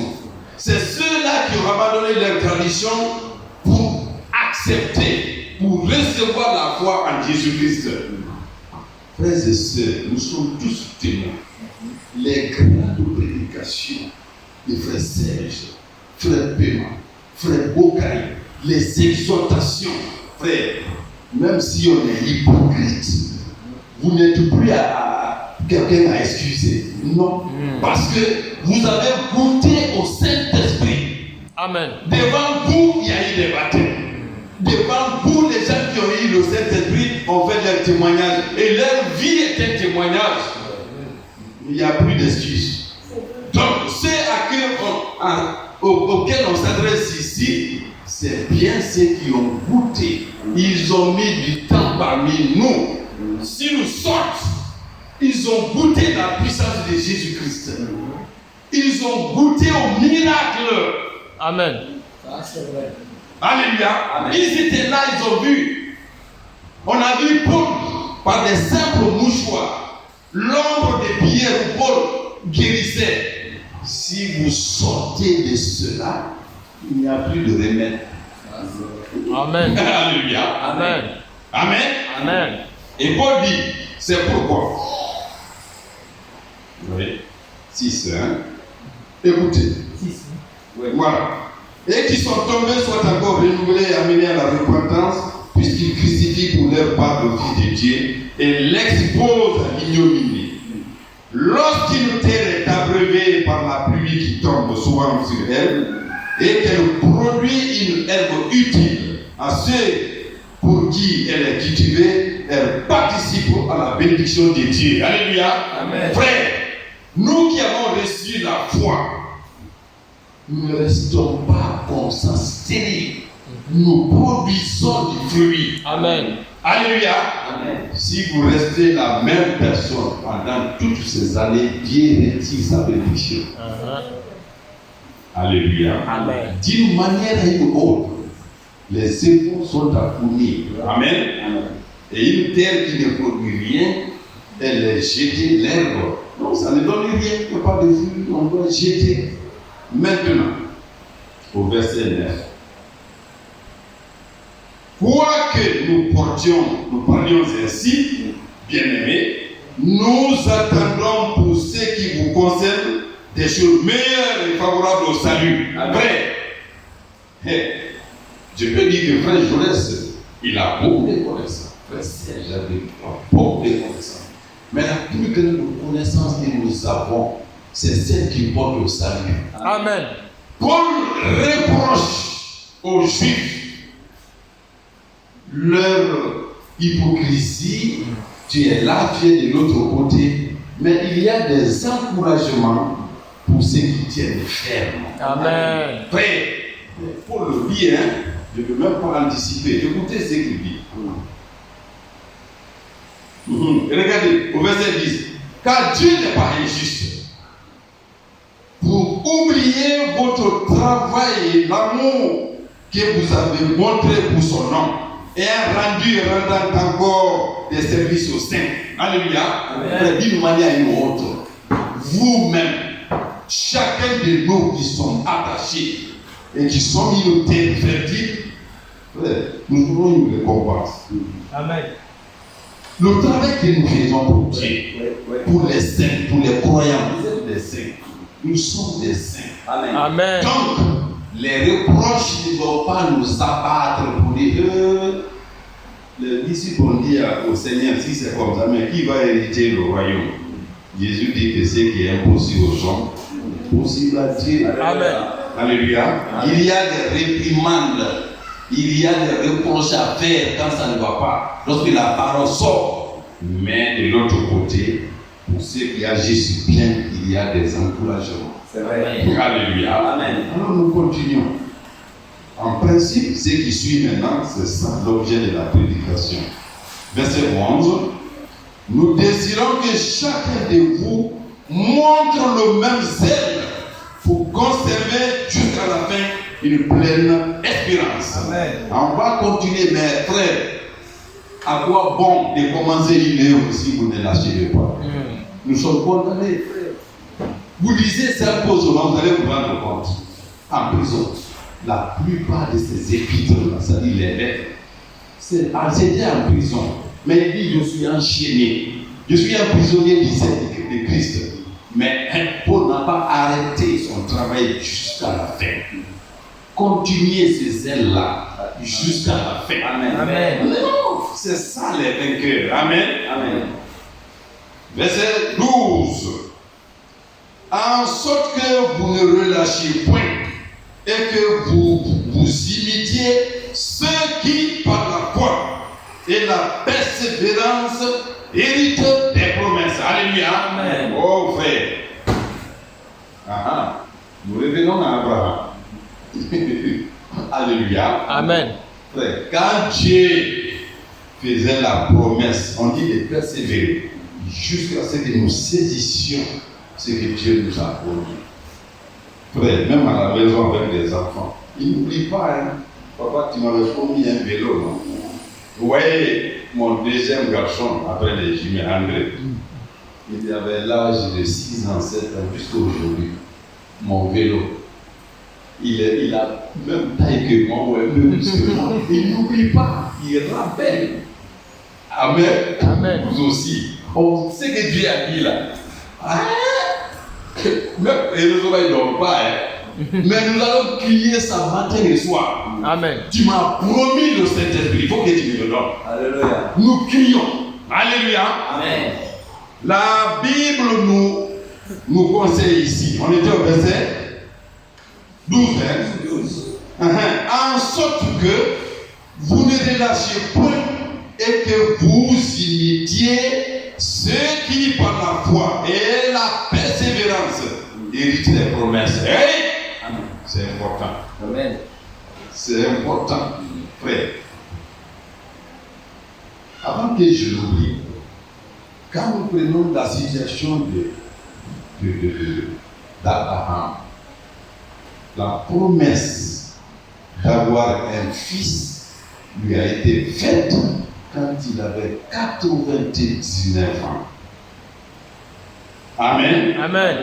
[SPEAKER 1] C'est ceux-là qui ont abandonné leur tradition pour accepter, pour recevoir la foi en Jésus-Christ. Frères et sœurs, nous sommes tous témoins. Les grandes prédications de frère Serge, frère Péma, frère Bocaï, les exhortations, frère, même si on est hypocrite, vous n'êtes plus à quelqu'un à excuser. Non. Parce que vous avez goûté au Saint-Esprit.
[SPEAKER 3] Amen.
[SPEAKER 1] Devant vous, il y a eu des baptêmes. Devant vous, les gens qui ont eu le Saint-Esprit ont fait leur témoignage. Et leur vie est un témoignage. Il n'y a plus d'excuses. Donc, ceux auxquels on s'adresse ici, c'est bien ceux qui ont goûté. Ils ont mis du temps parmi nous. Si nous sortent, ils ont goûté la puissance de Jésus-Christ. Ils ont goûté au miracle.
[SPEAKER 3] Amen.
[SPEAKER 1] Alléluia.
[SPEAKER 2] Amen.
[SPEAKER 1] Ils étaient là, ils ont vu. On a vu Paul, par des simples mouchoirs, l'ombre des pierres où Paul guérissait. Si vous sortez de cela, il n'y a plus de remède.
[SPEAKER 3] Amen.
[SPEAKER 1] Alléluia.
[SPEAKER 3] Amen.
[SPEAKER 1] Amen.
[SPEAKER 3] Amen.
[SPEAKER 1] Et Paul dit, c'est pourquoi. Oui. 6, hein. Écoutez. Voilà. Et qui sont tombés, soient encore renouvelés et amenés à la repentance, puisqu'ils crucifient pour leur part le Fils de Dieu et l'exposent à l'ignominie. Lorsqu'une terre est abreuvée par la pluie qui tombe souvent sur elle, et qu'elle produit une herbe utile à ceux pour qui elle est cultivée, elle participe à la bénédiction de Dieu. Alléluia.
[SPEAKER 3] Amen.
[SPEAKER 1] Frère, Nous qui avons reçu la foi, nous ne restons pas comme ça stériles. Nous produisons du fruit.
[SPEAKER 3] Amen.
[SPEAKER 1] Alléluia.
[SPEAKER 2] Amen.
[SPEAKER 1] Si vous restez la même personne pendant toutes ces années, Dieu retire sa bénédiction. Alléluia.
[SPEAKER 3] Amen.
[SPEAKER 1] D'une manière ou d'une autre, les efforts sont à fournir. Amen.
[SPEAKER 2] Amen.
[SPEAKER 1] Et une terre qui ne produit rien, elle est jetée, l'herbe. Non, ça ne donne rien, il n'y a pas de fruits, on doit jeter. Maintenant, au verset 9. Quoique nous parlions ainsi, bien-aimés, nous attendons pour ce qui vous concerne des choses meilleures et favorables au salut. Après, je peux dire que frère Jonas, il a beaucoup de connaissances. Frère Serge a beaucoup de connaissances. Mais la plus grande connaissance que nous avons, c'est celle qui porte au salut.
[SPEAKER 3] Amen.
[SPEAKER 1] Paul reproche aux Juifs leur hypocrisie. Tu es là, tu es de l'autre côté. Mais il y a des encouragements pour ceux qui tiennent ferme.
[SPEAKER 3] Amen.
[SPEAKER 1] Frère, Paul le dit, je ne peux même pas anticiper. Écoutez ce qu'il dit. Regardez, au verset 10. Car Dieu n'est pas injuste pour oublier votre travail et l'amour que vous avez montré pour son nom et rendant encore des services aux saints. Alléluia. D'une manière ou d'une autre, vous-même, chacun de nous qui sommes attachés et qui sont une terre fertile, nous voulons une récompense.
[SPEAKER 3] Amen.
[SPEAKER 1] Le travail que nous faisons pour Dieu, pour les saints, pour les croyants, vous êtes des saints. Nous sommes des saints.
[SPEAKER 2] Amen.
[SPEAKER 3] Amen.
[SPEAKER 1] Donc, les reproches ne doivent pas nous abattre pour dire les disciples ont dit au Seigneur, si c'est comme ça, mais qui va hériter le royaume? Jésus dit que ce qui est impossible aux hommes, possible à Dieu.
[SPEAKER 3] Amen.
[SPEAKER 1] Alléluia. Il y a des réprimandes, il y a des reproches à faire quand ça ne va pas, lorsque la parole sort. Mais de l'autre côté, pour ceux qui agissent bien, il y a des encouragements.
[SPEAKER 2] C'est vrai.
[SPEAKER 1] Alléluia.
[SPEAKER 2] Amen.
[SPEAKER 1] Alors nous continuons. En principe, ce qui suit maintenant, c'est ça l'objet de la prédication. Verset 11. Nous désirons que chacun de vous montre le même zèle pour conserver jusqu'à la fin une pleine espérance.
[SPEAKER 2] Amen.
[SPEAKER 1] On va continuer, mes frères. À quoi bon de commencer une œuvre si vous ne l'achevez pas? Nous sommes condamnés, frère. Vous lisez cette pause-là, vous allez vous rendre compte. En prison, la plupart de ces épîtres-là, c'est-à-dire les lettres, c'était en prison. Mais il dit, je suis enchaîné. Je suis un prisonnier de Christ. Mais Paul n'a pas arrêté son travail jusqu'à la fin. Continuez ces zèles-là jusqu'à la fin.
[SPEAKER 2] Amen.
[SPEAKER 3] Amen.
[SPEAKER 1] Non, c'est ça les vainqueurs. Amen.
[SPEAKER 2] Amen.
[SPEAKER 1] Verset 12. En sorte que vous ne relâchiez point et que vous imitiez ceux qui, par la foi et la persévérance, héritent des promesses. Alléluia.
[SPEAKER 3] Amen.
[SPEAKER 1] Oh frère. Nous revenons à Abraham. Alléluia.
[SPEAKER 3] Amen.
[SPEAKER 1] Frère, quand Dieu faisait la promesse, on dit de persévérer jusqu'à ce que nous saisissions ce que Dieu nous a promis. Frère, même à la maison avec les enfants, ils n'oublient pas, papa, tu m'avais promis un vélo, non? Vous voyez, mon deuxième garçon, après les jumelles, André, il avait l'âge de 6 ans, 7 ans, jusqu'à aujourd'hui. Mon vélo, il a même taille que moi, ou un peu plus que moi. Il n'oublie pas, il rappelle. Amen.
[SPEAKER 3] Amen.
[SPEAKER 1] Vous aussi. On sait que Dieu a dit là. Même les oreilles ne dorment pas. Mais nous allons crier ça matin et soir.
[SPEAKER 3] Amen.
[SPEAKER 1] Tu m'as promis le Saint-Esprit, il faut que tu me le donnes.
[SPEAKER 2] Alléluia.
[SPEAKER 1] Nous crions. Alléluia.
[SPEAKER 2] Amen.
[SPEAKER 1] La Bible nous conseille ici. On était au verset 12. En sorte que vous ne relâchiez point et que vous imitiez ceux qui, par la foi et la persévérance, hérite les promesses. Hey!
[SPEAKER 4] Amen.
[SPEAKER 1] C'est important.
[SPEAKER 4] Amen.
[SPEAKER 1] C'est important, frère. Avant que je l'oublie, quand nous prenons la situation d'Abraham, la promesse d'avoir un fils lui a été faite quand il avait 99 ans. Amen.
[SPEAKER 3] Amen.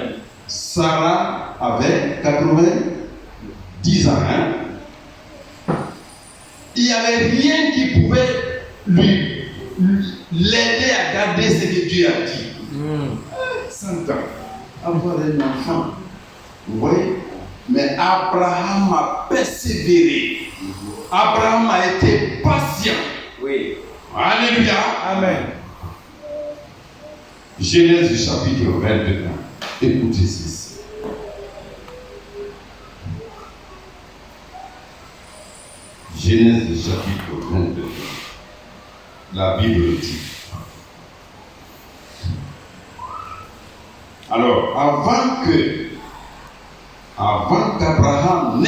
[SPEAKER 1] Sarah avait 90 ans. Hein? Il n'y avait rien qui pouvait l'aider à garder ce que Dieu a dit. 100 ans, avoir un enfant. Vous voyez? Mais Abraham a persévéré. Abraham a été patient.
[SPEAKER 4] Oui.
[SPEAKER 1] Alléluia.
[SPEAKER 3] Amen.
[SPEAKER 1] Genèse chapitre 21. Écoutez ceci. Genèse chapitre 22. La Bible dit. Alors, avant qu'Abraham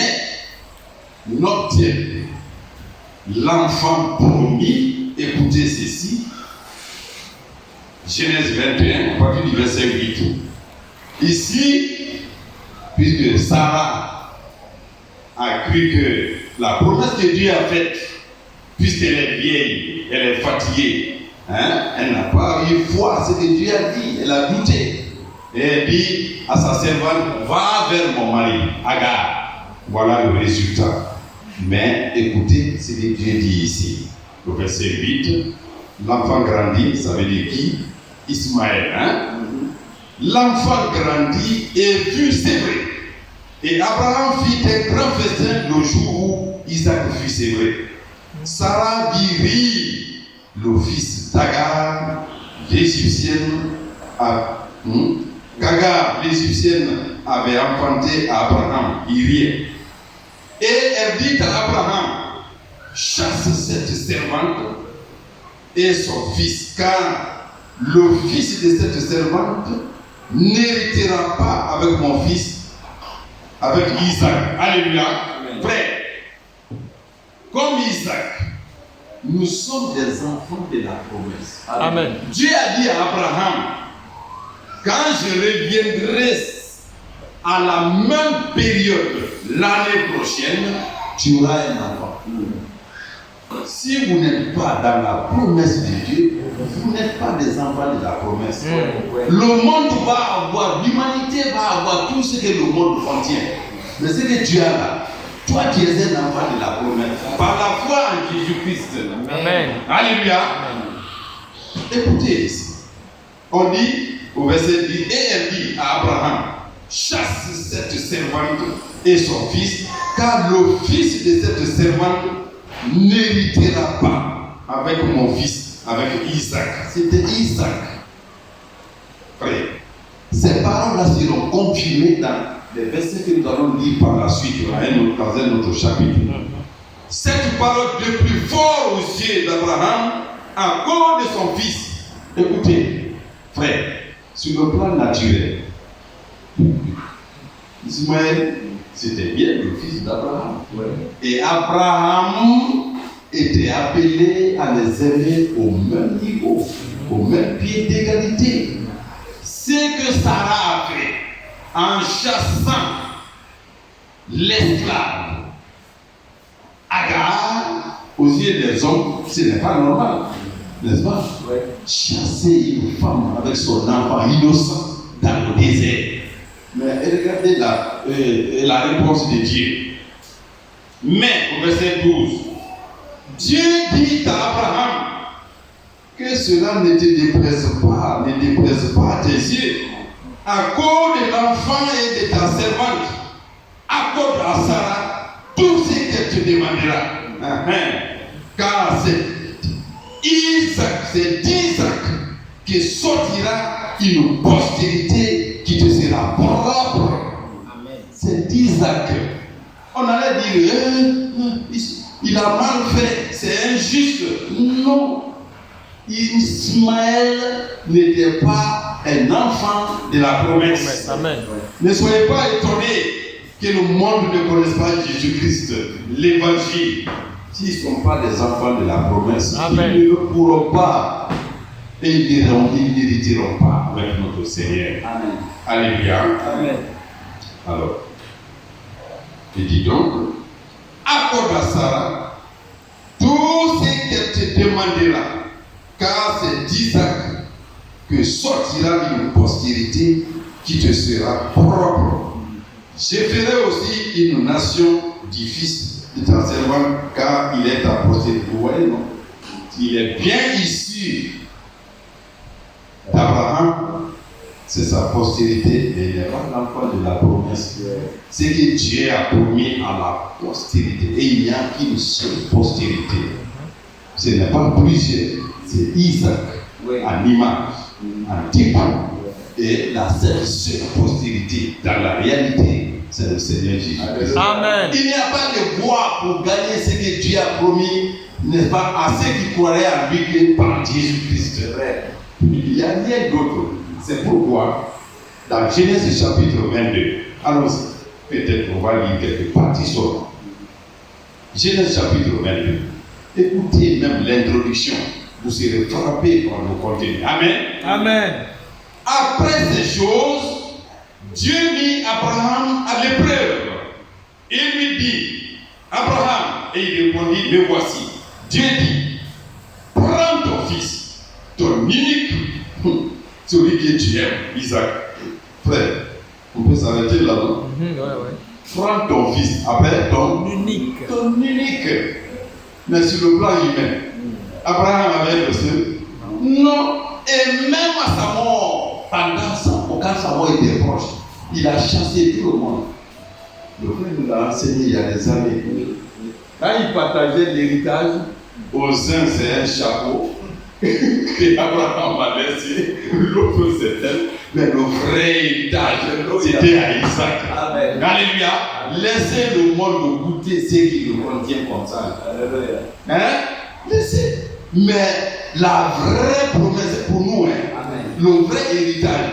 [SPEAKER 1] n'obtienne l'enfant promis, écoutez ceci. Genèse 21, à partir du verset 8. Ici, puisque Sarah a cru que la promesse que Dieu a faite, puisqu'elle est vieille, elle est fatiguée, hein, elle n'a pas eu foi à ce que Dieu a dit, elle a douté. Et elle dit à sa servante, va vers mon mari, Agar. Voilà le résultat. Mais écoutez ce que Dieu dit ici. Le verset 8, l'enfant grandit, ça veut dire qui? Ismaël. Hein? L'enfant grandit et fut sévré. Et Abraham fit un grand festin le jour où Isaac fut sévré. Sarah vit rire le fils d'Agar, l'Égyptienne, qu'Agar, l'Égyptienne, avait enfanté à Abraham. Il riait. Et elle dit à Abraham, chasse cette servante et son fils, car le fils de cette servante n'héritera pas avec mon fils, avec Isaac. Alléluia. Frère, comme Isaac, nous sommes des enfants de la promesse.
[SPEAKER 3] Amen.
[SPEAKER 1] Dieu a dit à Abraham, quand je reviendrai à la même période l'année prochaine, tu auras un enfant. Si vous n'êtes pas dans la promesse de Dieu, vous n'êtes pas des enfants de la promesse. Le monde va avoir, l'humanité va avoir tout ce que le monde contient. Mais ce que tu as là, toi tu es un enfant de la promesse. Par la foi en Jésus-Christ.
[SPEAKER 3] Amen.
[SPEAKER 1] Alléluia. Écoutez ici. On dit au verset 10, et elle dit à Abraham, chasse cette servante et son fils, car le fils de cette servante n'héritera pas avec mon fils, avec Isaac. C'était Isaac. Frère, ces paroles-là seront confirmées dans les versets que nous allons lire par la suite, dans un autre chapitre. Cette parole depuis fort aux yeux d'Abraham à cause de son fils. Écoutez, frère, sur le plan naturel, Ismaël, c'était bien le fils d'Abraham. Et Abraham était appelé à les aimer au même niveau, au même pied d'égalité. Ce que Sarah a fait en chassant l'esclave Agar aux yeux des hommes, ce n'est pas normal, n'est-ce pas? Chasser une femme avec son enfant innocent dans le désert. Mais regardez la réponse de Dieu. Mais au verset 12, Dieu dit à Abraham que cela ne te déplaise pas, à tes yeux. À cause de l'enfant et de ta servante, accorde à Sarah tout ce qu'elle te demandera. Car c'est d'Isaac que sortira une postérité qui te sera propre. Amen. C'est d'Isaac. On allait dire, il a mal fait, c'est injuste. Non. Ismaël n'était pas un enfant de la promesse.
[SPEAKER 3] Amen.
[SPEAKER 1] Ne soyez pas étonnés que le monde ne connaisse pas Jésus-Christ, l'évangile. S'ils ne sont pas des enfants de la promesse,
[SPEAKER 3] Amen.
[SPEAKER 1] ils ne pourront pas et ils n'hériteront pas avec notre Seigneur.
[SPEAKER 2] Amen.
[SPEAKER 1] Alléluia.
[SPEAKER 2] Amen.
[SPEAKER 1] Alors, il dit donc, accorde à Sarah tout ce qu'elle te demandera, car c'est d'Isaac que sortira une postérité qui te sera propre. Je ferai aussi une nation du fils de ta servante, car il est ta postérité. Vous voyez, non? Il est bien issu d'Abraham, c'est sa postérité, mais il n'est pas l'enfant de la promesse. C'est que Dieu a promis à la postérité, et il n'y a qu'une seule postérité. Ce n'est pas plusieurs, c'est Isaac, en image, en type, et la seule postérité, dans la réalité, c'est le Seigneur Jésus.
[SPEAKER 3] Amen.
[SPEAKER 1] Il n'y a pas de voie pour gagner ce que Dieu a promis, n'est-ce pas, à ceux qui croiraient en lui que par Jésus-Christ. Il n'y a rien d'autre. C'est pourquoi, dans Genèse chapitre 22, allons-y, peut-être on va lire quelques parties seulement. Genèse chapitre 22. Écoutez même l'introduction, vous serez frappés par le contenu. Amen.
[SPEAKER 3] Amen.
[SPEAKER 1] Après ces choses, Dieu mit Abraham à l'épreuve. Il lui dit, Abraham, et il répondit, me voici. Dieu dit, prends ton fils, ton unique, celui que tu aimes, Isaac. Frère, on peut s'arrêter là-bas. Prends ton fils, après ton
[SPEAKER 3] Unique.
[SPEAKER 1] Ton unique. Mais sur le plan humain, Abraham avait le seul. Non. Et même à sa mort, quand sa mort était proche, il a chassé tout le monde. Le frère nous l'a enseigné il y a des années. Quand il partageait l'héritage, aux uns c'est un chapeau que Abraham a laissé, l'autre c'est elle, mais le vrai héritage c'était à Isaac.
[SPEAKER 2] Amen.
[SPEAKER 1] Alléluia. Laissez le monde goûter ce qui le contient comme ça.
[SPEAKER 2] Alléluia.
[SPEAKER 1] Hein? Laissez. Mais la vraie promesse pour nous, le vrai héritage,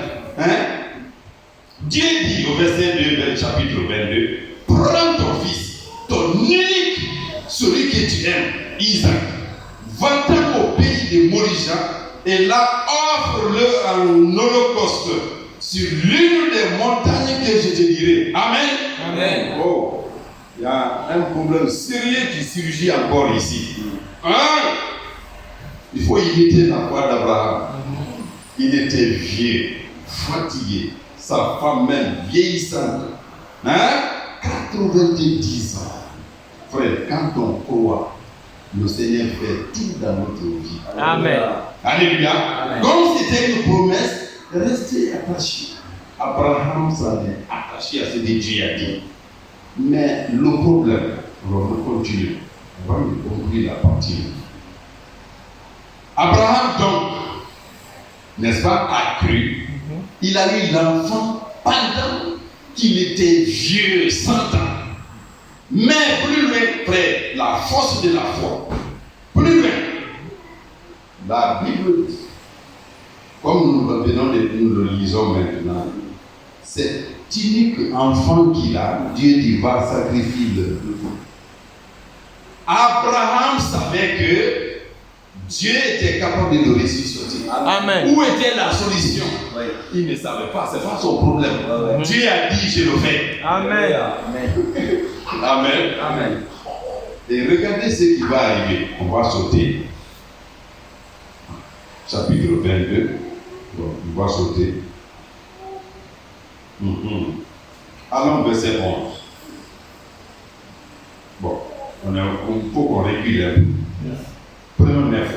[SPEAKER 1] Dieu dit au verset 2, chapitre 22, prends ton fils, ton unique, celui que tu aimes, Isaac, va-t'en au pays de Morija, et là offre-le en holocauste sur l'une des montagnes que je te dirai. Amen.
[SPEAKER 2] Amen.
[SPEAKER 1] Oh, il y a un problème sérieux qui surgit encore ici. Il faut imiter la foi d'Abraham. Il était vieux, fatigué, sa femme même vieillissante. 90 ans. Frère, quand on croit, le Seigneur fait tout dans notre vie.
[SPEAKER 3] Amen.
[SPEAKER 1] Alléluia.
[SPEAKER 3] Amen.
[SPEAKER 1] Comme c'était une promesse, restez attachés. Abraham s'en est attaché à ce que Dieu a dit. Mais le problème, on va continuer. On va conclure la partie. Abraham donc, n'est-ce pas, a cru. Il a eu l'enfant pendant qu'il était vieux, 100 ans. Mais plus loin, frère, la force de la foi. Plus loin, la Bible, comme nous le lisons maintenant, cet unique enfant qu'il a, Dieu dit va sacrifier le. Abraham savait que Dieu était capable de le ressusciter.
[SPEAKER 3] Amen.
[SPEAKER 1] Où était la solution? Il ne savait pas, ce n'est pas son problème. Dieu a dit, je le fais.
[SPEAKER 3] Amen.
[SPEAKER 1] Amen.
[SPEAKER 2] Amen.
[SPEAKER 1] Et regardez ce qui va arriver. On va sauter. Chapitre 22. Bon, on va sauter. Allons verset 11. Bon, il faut qu'on régule un peu. Prenons 9,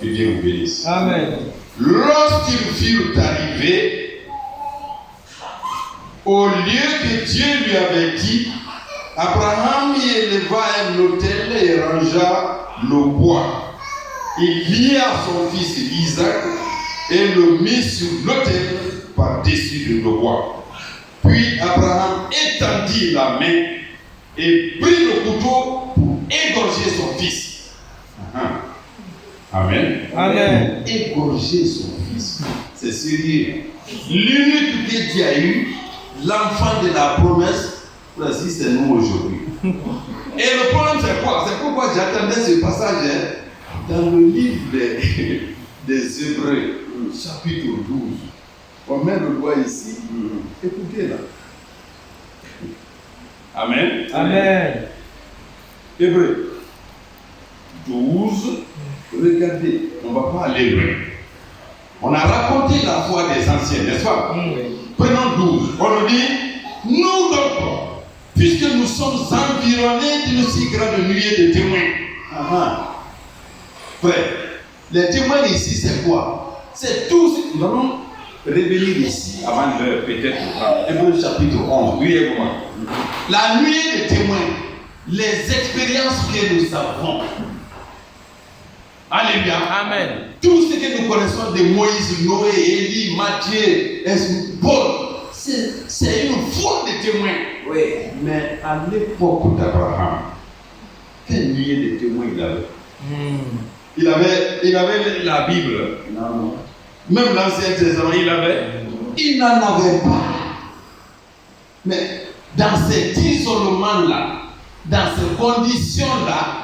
[SPEAKER 1] Que Dieu vous bénisse.
[SPEAKER 3] Amen.
[SPEAKER 1] Lorsqu'ils furent arrivés au lieu que Dieu lui avait dit, Abraham y éleva un autel et rangea le bois. Il lia son fils Isaac et le mit sur l'autel par-dessus le bois. Puis Abraham étendit la main et prit le couteau pour égorger son fils. Amen.
[SPEAKER 3] Amen.
[SPEAKER 1] Égorger son fils. C'est sérieux. L'unique que Dieu a eu, l'enfant de la promesse, voici, c'est nous aujourd'hui. Et le problème, c'est quoi? C'est pourquoi j'attendais ce passage dans le livre des Hébreux, chapitre 12. On met le doigt ici. Écoutez là. Amen.
[SPEAKER 3] Amen.
[SPEAKER 1] Hébreux 12. Regardez, on ne va pas aller loin. On a raconté la foi des anciens, n'est-ce pas? Prenons 12. On nous dit, nous donc, puisque nous sommes environnés d'une si grande nuée de témoins. Frère, les témoins ici, c'est quoi? C'est tout ce que nous allons revenir ici avant de peut-être Hébreux chapitre 11. Oui, et comment? La nuée de témoins, les expériences que nous avons. Alléluia.
[SPEAKER 3] Amen.
[SPEAKER 1] Tout ce que nous connaissons de Moïse, Noé, Élie, Matthieu, Paul, c'est une foule de témoins.
[SPEAKER 2] Oui.
[SPEAKER 1] Mais à l'époque d'Abraham, quelle nuée de témoins il avait? Il avait la Bible.
[SPEAKER 2] Non.
[SPEAKER 1] Même l'Ancien Testament, il n'en avait pas. Mais dans cet isolement-là, dans ces conditions-là,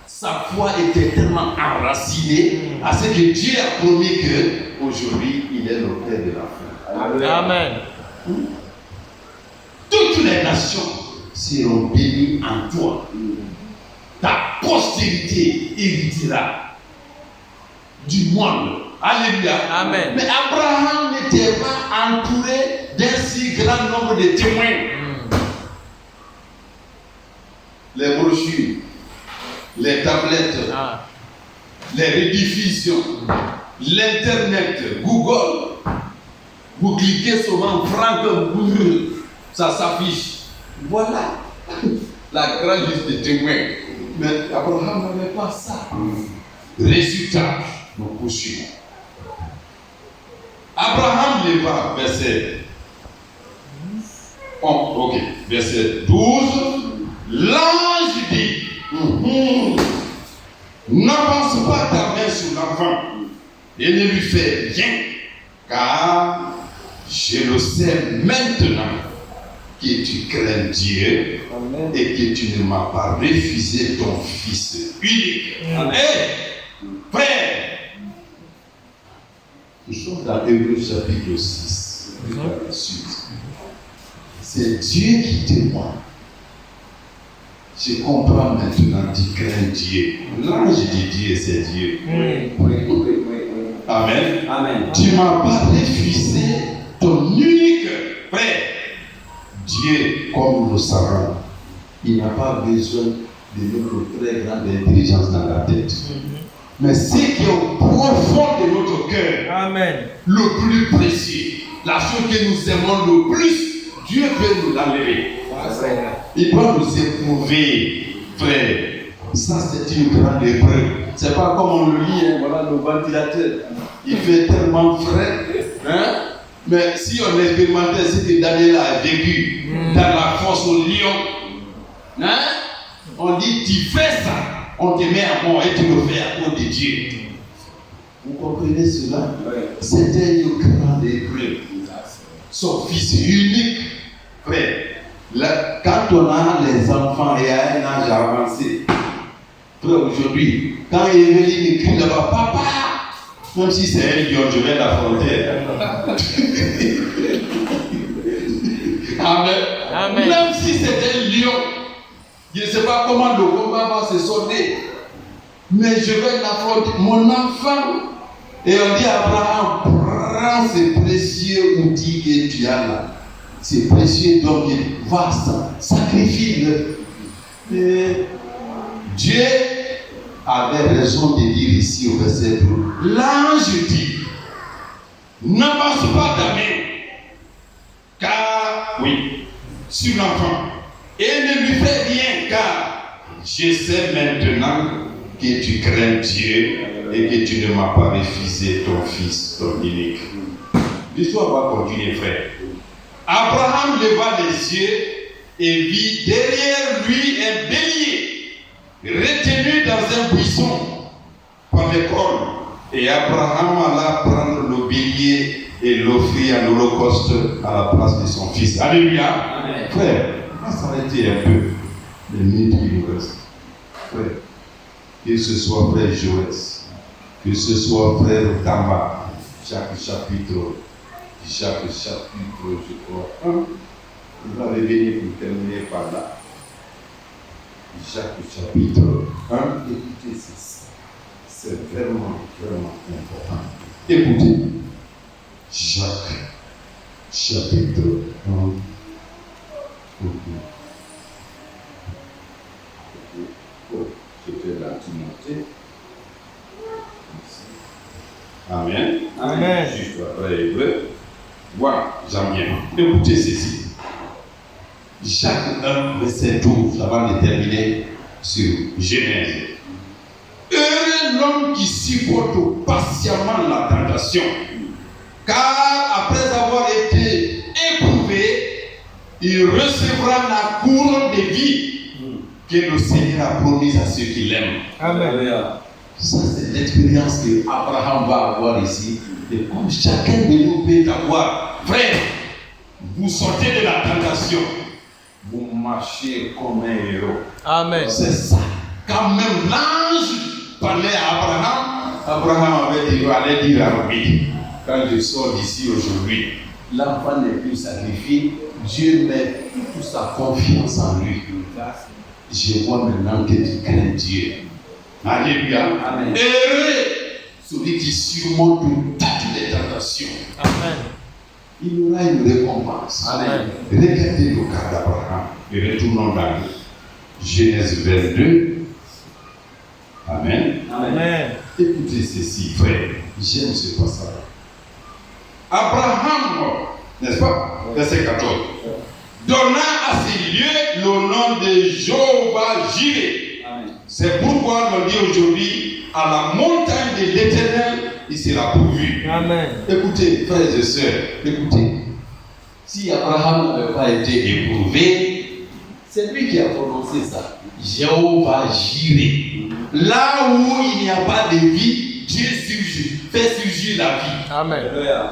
[SPEAKER 1] sa foi était tellement enracinée à ce que Dieu a promis qu'aujourd'hui, il est le Père de la foi.
[SPEAKER 3] Amen.
[SPEAKER 1] Toutes les nations seront bénies en toi. Ta postérité héritera du monde. Alléluia.
[SPEAKER 3] Amen.
[SPEAKER 1] Mais Abraham n'était pas entouré d'un si grand nombre de témoins. Les brochures, les tablettes, les rediffusions, l'internet, Google. Vous cliquez souvent Franck, ça s'affiche. Voilà la grande liste de témoins. Mais Abraham n'avait pas ça. Résultat, nous poursuivons. Abraham leva, verset 12. L'ange dit, n'avance pas ta main sur l'enfant et ne lui fais rien, car je le sais maintenant que tu crains Dieu. Amen. Et que tu ne m'as pas refusé ton fils unique. Hé, frère, nous sommes dans Hébreux chapitre 6. C'est Dieu qui témoigne. Je comprends maintenant, tu crains Dieu. L'ange de Dieu, c'est Dieu.
[SPEAKER 2] Oui.
[SPEAKER 1] Amen.
[SPEAKER 2] Amen.
[SPEAKER 1] Tu ne m'as pas refusé ton unique frère. Dieu, comme nous le savons, il n'a pas besoin de notre très grande intelligence dans la tête. Mais ce qui est au profond de notre cœur,
[SPEAKER 3] Amen,
[SPEAKER 1] le plus précieux, la chose que nous aimons le plus, Dieu peut nous l'enlever. Il doit nous éprouver, frère. Ça, c'est une grande épreuve. C'est pas comme on le lit, voilà le ventilateur. Il fait tellement frais. Mais si on expérimentait ce que Daniel a vécu dans la fosse au lion, on dit tu fais ça, on te met à mort et tu le fais à cause de Dieu. Vous comprenez cela? C'était une grande épreuve. Son fils unique, frère. Là, quand on a les enfants et à un âge avancé, frère, aujourd'hui, quand Eveline écrit là-bas, papa, même si c'est un lion, je vais l'affronter. Amen.
[SPEAKER 3] Amen.
[SPEAKER 1] Même si c'est un lion, je ne sais pas comment le combat va se solder, mais je vais l'affronter. Mon enfant, et on dit à Abraham, prends ce précieux outil que tu as là. C'est précieux, donc va sacrifier-le. Dieu avait raison de dire ici au verset 2. L'ange dit, n'avance pas ta main, car, sur l'enfant, et ne lui fais rien, car je sais maintenant que tu crains Dieu et que tu ne m'as pas refusé ton fils, ton unique. L'histoire va continuer, frère. Abraham leva les yeux et vit derrière lui un bélier retenu dans un buisson par les cornes. Et Abraham alla prendre le bélier et l'offrir en holocauste à la place de son fils. Alléluia.
[SPEAKER 2] Amen.
[SPEAKER 1] Frère, on va s'arrêter un peu. Les minutes qui nous restent. Frère, que ce soit frère Joël, que ce soit frère Tamba, chaque chapitre, je crois, il va revenir pour terminer par là. Chaque chapitre 1, écoutez ceci. C'est vraiment, vraiment important. Écoutez, Jacques, chapitre 1. C'était la Timothée. Amen.
[SPEAKER 3] Amen.
[SPEAKER 1] Juste après Hébreu. Voilà, j'aime bien. Écoutez ceci. Jacques 1, verset 12, avant de terminer sur Genèse. Heureux l'homme qui supporte patiemment la tentation, car après avoir été éprouvé, il recevra la couronne de vie que le Seigneur a promise à ceux qui l'aiment.
[SPEAKER 3] Amen.
[SPEAKER 1] Ça, c'est l'expérience que Abraham va avoir ici. Et comme chacun de nous peut avoir, frère, vous sortez de la tentation, vous marchez comme un héros.
[SPEAKER 3] Amen.
[SPEAKER 1] C'est ça. Quand même l'ange parlait à Abraham, Abraham avait dit, allez dire à lui, quand je sors d'ici aujourd'hui, l'enfant n'est plus sacrifié, Dieu met toute sa confiance en lui. Je vois maintenant que tu crains Dieu. Alléluia.
[SPEAKER 2] Amen.
[SPEAKER 1] Heureux celui qui surmonte toutes les tentations.
[SPEAKER 3] Amen.
[SPEAKER 1] Il aura une récompense.
[SPEAKER 2] Amen.
[SPEAKER 1] Regardez le cas d'Abraham et retournons dans Genèse 22. Amen.
[SPEAKER 3] Amen.
[SPEAKER 1] Écoutez ceci, frère. J'aime ce passage. Abraham, n'est-ce pas? Verset 14. Donna à ces lieux le nom de Jéhovah-Jireh.
[SPEAKER 2] Amen.
[SPEAKER 1] C'est pourquoi on dit aujourd'hui, à la montagne de l'Éternel, il sera pourvu.
[SPEAKER 3] Amen.
[SPEAKER 1] Écoutez, frères et sœurs, écoutez. Si Abraham n'avait pas été éprouvé, c'est lui qui a prononcé ça. Jéhovah-Jireh. Là où il n'y a pas de vie, Dieu fait surgir la vie.
[SPEAKER 3] Amen.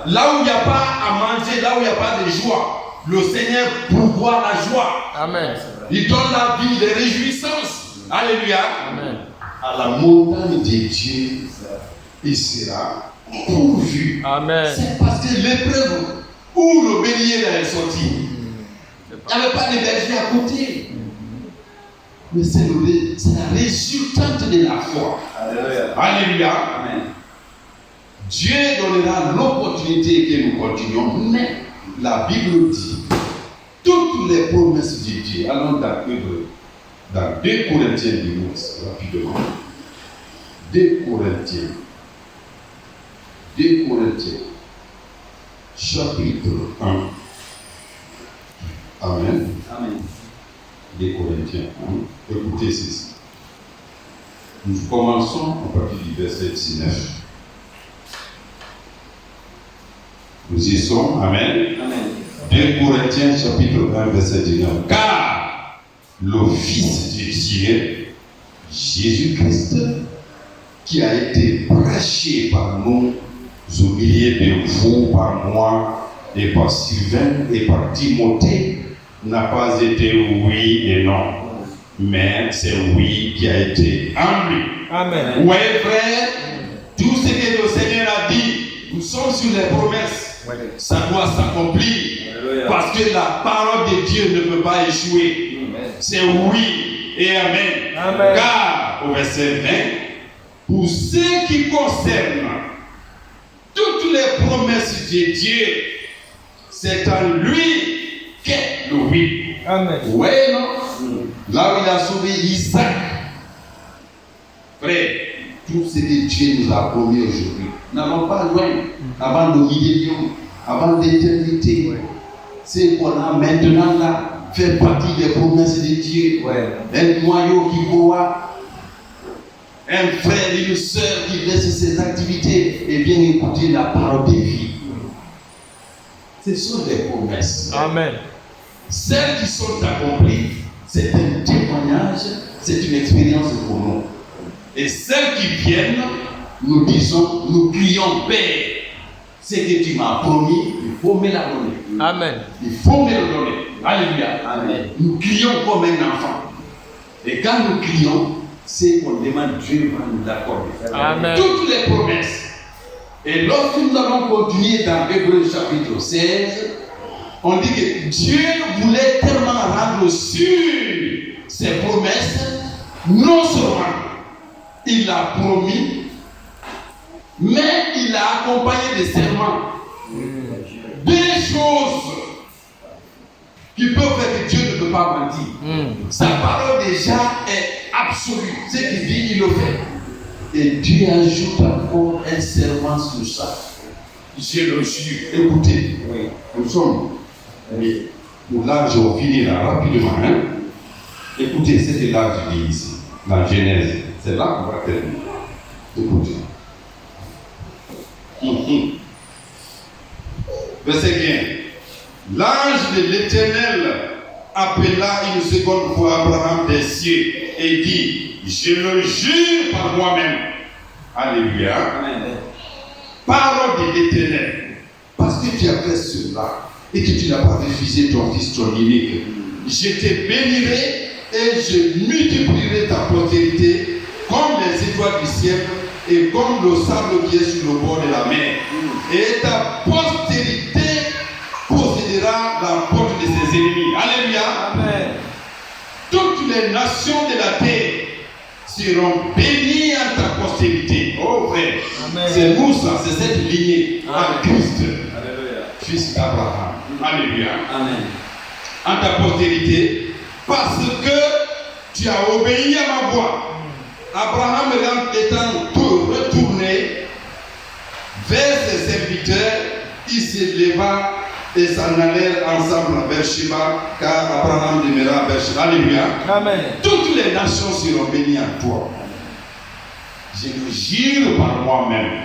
[SPEAKER 1] Là où il n'y a pas à manger, là où il n'y a pas de joie, le Seigneur pourvoit la joie.
[SPEAKER 3] Amen.
[SPEAKER 1] Il donne la vie, les réjouissances. Alléluia.
[SPEAKER 3] Amen.
[SPEAKER 1] À la montagne de Dieu, il sera pourvu.
[SPEAKER 3] Amen.
[SPEAKER 1] C'est parce que l'épreuve où le bélier est sorti, il n'y avait pas de berger à côté. Mais c'est la résultante de la foi.
[SPEAKER 2] Alléluia.
[SPEAKER 1] Alléluia.
[SPEAKER 2] Amen.
[SPEAKER 1] Dieu donnera l'opportunité que nous continuons. Mais la Bible dit toutes les promesses de Dieu. Allons dans 2 Corinthiens 12, rapidement. 2 Corinthiens. 2 Corinthiens. Chapitre 1. Amen.
[SPEAKER 2] Amen.
[SPEAKER 1] 2 Corinthiens 1. Écoutez ceci. Nous commençons à partir du verset 19. Nous y sommes. Amen.
[SPEAKER 2] Amen.
[SPEAKER 1] 2 Corinthiens chapitre 1 verset 19. Car le Fils de Dieu, Jésus-Christ, qui a été prêché par nous au milieu de vous, par moi et par Sylvain et par Timothée, n'a pas été oui et non, mais c'est oui qui a été en lui.
[SPEAKER 3] Amen.
[SPEAKER 1] Oui, frère, tout ce que le Seigneur a dit, nous sommes sur les promesses. Ça doit s'accomplir.
[SPEAKER 2] Alléluia.
[SPEAKER 1] Parce que la parole de Dieu ne peut pas échouer. C'est oui et amen.
[SPEAKER 3] Amen.
[SPEAKER 1] Car, au verset 20, pour ce qui concerne toutes les promesses de Dieu, c'est en lui qu'est le oui.
[SPEAKER 3] Amen.
[SPEAKER 1] Oui, non? Là où il a sauvé Isaac. Frère, tout ce que Dieu nous a promis aujourd'hui, n'allons pas loin, avant le millénium, avant l'éternité. Ce qu'on a maintenant là fait partie des promesses de Dieu. Un noyau qui voit, un frère et une soeur qui laisse ses activités et vient écouter la parole de vie. Ce sont des promesses.
[SPEAKER 3] Amen.
[SPEAKER 1] Celles qui sont accomplies, c'est un témoignage, c'est une expérience pour nous. Et celles qui viennent, nous disons, nous crions Père. ce que tu m'as promis, il faut me la donner.
[SPEAKER 3] Amen.
[SPEAKER 1] Il faut me le donner. Alléluia.
[SPEAKER 2] Amen.
[SPEAKER 1] Nous crions comme un enfant. Et quand nous crions, c'est qu'on demande Dieu va nous accorder.
[SPEAKER 3] Amen.
[SPEAKER 1] Toutes les promesses. Et lorsque nous allons continuer dans Hébreux chapitre 16, on dit que Dieu voulait tellement rendre sûr ses promesses. Non seulement il a promis, mais il a accompagné des serments. Des choses qui peuvent faire que Dieu ne peut pas mentir. Sa parole déjà est absolue. Ce qu'il dit, il le fait. Et Dieu ajoute encore un serment sur ça. Je le jure. Écoutez, nous sommes pour l'âge, on finira rapidement. Hein? Écoutez, c'est là que je dis ici, dans Genèse. C'est là qu'on va terminer. Écoutez. Verset 15. L'ange de l'Éternel appela une seconde fois Abraham des cieux et dit, je le jure par moi-même. Alléluia.
[SPEAKER 2] Amen.
[SPEAKER 1] Parole de l'Éternel. Parce que tu as fait cela et que tu n'as pas refusé ton fils, ton unique, je te bénirai et je multiplierai ta postérité comme les étoiles du ciel et comme le sable qui est sur le bord de la mer. Et ta postérité possédera la porte de ses ennemis. Alléluia.
[SPEAKER 2] Amen.
[SPEAKER 1] Toutes les nations de la terre seront bénies en ta postérité. Oh frère, c'est nous ça, c'est cette lignée en Christ,
[SPEAKER 2] Alléluia.
[SPEAKER 1] fils d'Abraham. Alléluia.
[SPEAKER 2] Amen.
[SPEAKER 1] En ta postérité, parce que tu as obéi à ma voix. Abraham étant retourné vers ses serviteurs, il se leva et s'en allèrent ensemble à Beersheba, car Abraham demeura à Beersheba. Alléluia.
[SPEAKER 3] Amen.
[SPEAKER 1] Toutes les nations seront bénies en toi. Je le jure par moi-même.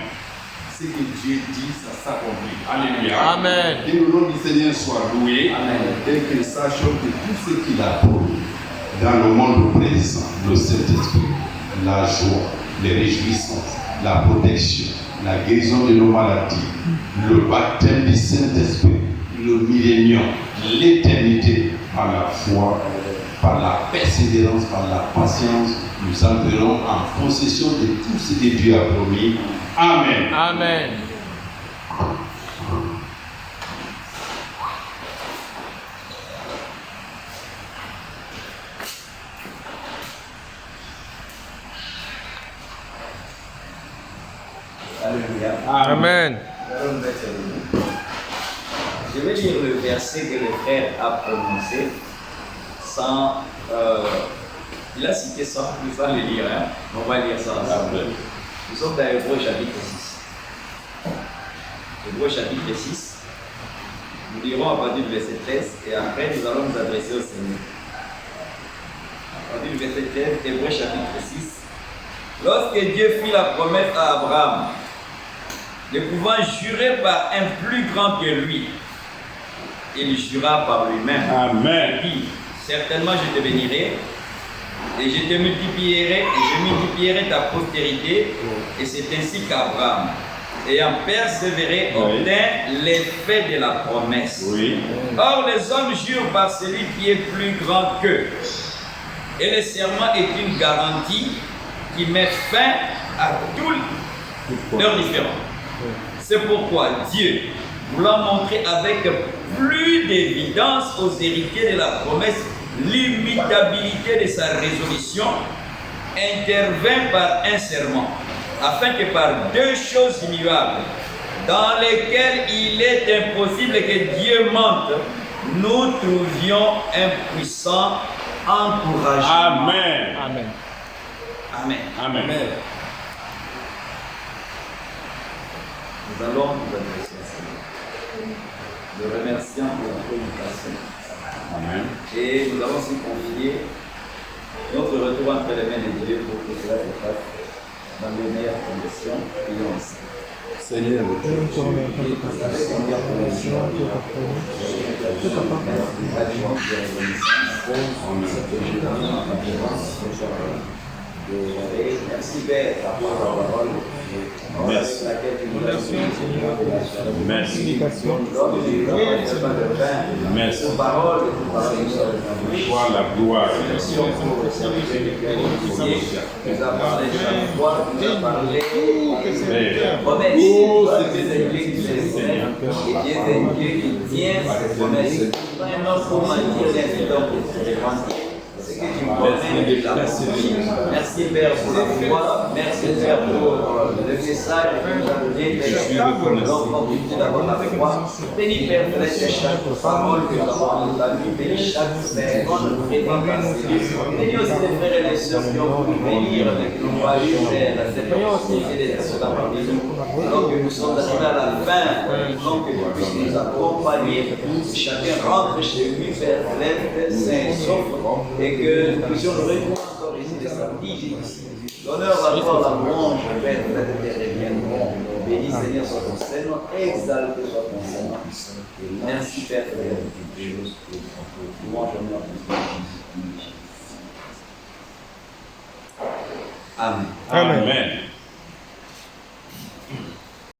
[SPEAKER 1] Ce que Dieu dit, ça s'accomplit. Alléluia.
[SPEAKER 3] Amen.
[SPEAKER 1] Que le nom du Seigneur soit loué.
[SPEAKER 2] Amen.
[SPEAKER 1] Et que sachons que tout ce qu'il a promis dans le monde présent, le Saint-Esprit, la joie, les réjouissances, la protection, la guérison de nos maladies, le baptême du Saint-Esprit, le millénium, l'éternité, par la foi, par la persévérance, par la patience, nous entrerons en possession de tout ce que Dieu a promis. Amen.
[SPEAKER 3] Amen.
[SPEAKER 2] Alléluia.
[SPEAKER 3] Amen.
[SPEAKER 2] Je vais lire le verset que le frère a prononcé sans. Il a cité ça, il faut le lire. Hein? On va lire ça ensemble. Nous sommes dans Hébreux chapitre 6. Hébreux chapitre 6. Nous lirons à partir du verset 13 et après nous allons nous adresser au Seigneur. À partir du verset 13, Hébreux chapitre 6. Lorsque Dieu fit la promesse à Abraham, ne pouvant jurer par un plus grand que lui, il jura par lui-même.
[SPEAKER 1] Amen.
[SPEAKER 2] Il dit, certainement je te bénirai et je te multiplierai et je multiplierai ta postérité. Et c'est ainsi qu'Abraham, ayant persévéré, obtint l'effet de la promesse.
[SPEAKER 1] Oui.
[SPEAKER 2] Or les hommes jurent par celui qui est plus grand qu'eux. Et le serment est une garantie qui met fin à tous leurs différends. C'est pourquoi Dieu, voulant montrer avec plus d'évidence aux héritiers de la promesse l'immutabilité de sa résolution, intervint par un serment, afin que par deux choses immuables, dans lesquelles il est impossible que Dieu mente, nous trouvions un puissant encouragement.
[SPEAKER 1] Amen.
[SPEAKER 3] Amen.
[SPEAKER 2] Amen.
[SPEAKER 1] Amen.
[SPEAKER 2] Nous allons nous adresser à Seigneur, le remerciant pour la communication.
[SPEAKER 1] Amen.
[SPEAKER 2] Et nous allons aussi confier notre retour entre les mains de Dieu pour que cela se fasse dans les meilleures conditions. Prions ensemble.
[SPEAKER 1] Seigneur,
[SPEAKER 2] Merci Père pour ta parole.
[SPEAKER 4] Merci.
[SPEAKER 3] Fondation, Seigneur, pour la
[SPEAKER 6] Merci.
[SPEAKER 3] multiplication.
[SPEAKER 6] Merci.
[SPEAKER 4] Pour parole,
[SPEAKER 6] Toi la gloire.
[SPEAKER 3] Merci pour les services
[SPEAKER 4] nous a parlé de sa foi, nous a parlé
[SPEAKER 3] serviteurs.
[SPEAKER 4] promesses. Dieu est Dieu qui les sait, et Dieu est Dieu qui tient ses promesses. Vraiment, pour mentir l'incident pour se repentir, c'est que tu me promets de la vie. Merci Père pour la foi, merci Père pour le message que nous a donné, Père, l'opportunité d'avoir la foi. Bénis Père, laisse chaque parole que nous avons entendue, bénis chaque seconde présente dans ces livres. Bénis aussi les frères et les sœurs qui ont voulu venir, mais qui n'ont pas eu cette opportunité d'être sur la parmi nous. Alors que nous sommes arrivés à la fin, donc que tu puisses nous accompagner, que chacun rentre chez lui, Père, plein, sain, sauf, et que nous puissions nous retrouver encore ici les samedis. L'honneur, la gloire, la louange, Père, reviendront. Béni Seigneur soit ton Seigneur, exalté soit ton Seigneur. Merci Père pour toutes choses. Louange, honneur, Amen.
[SPEAKER 3] Amen.
[SPEAKER 6] Amen.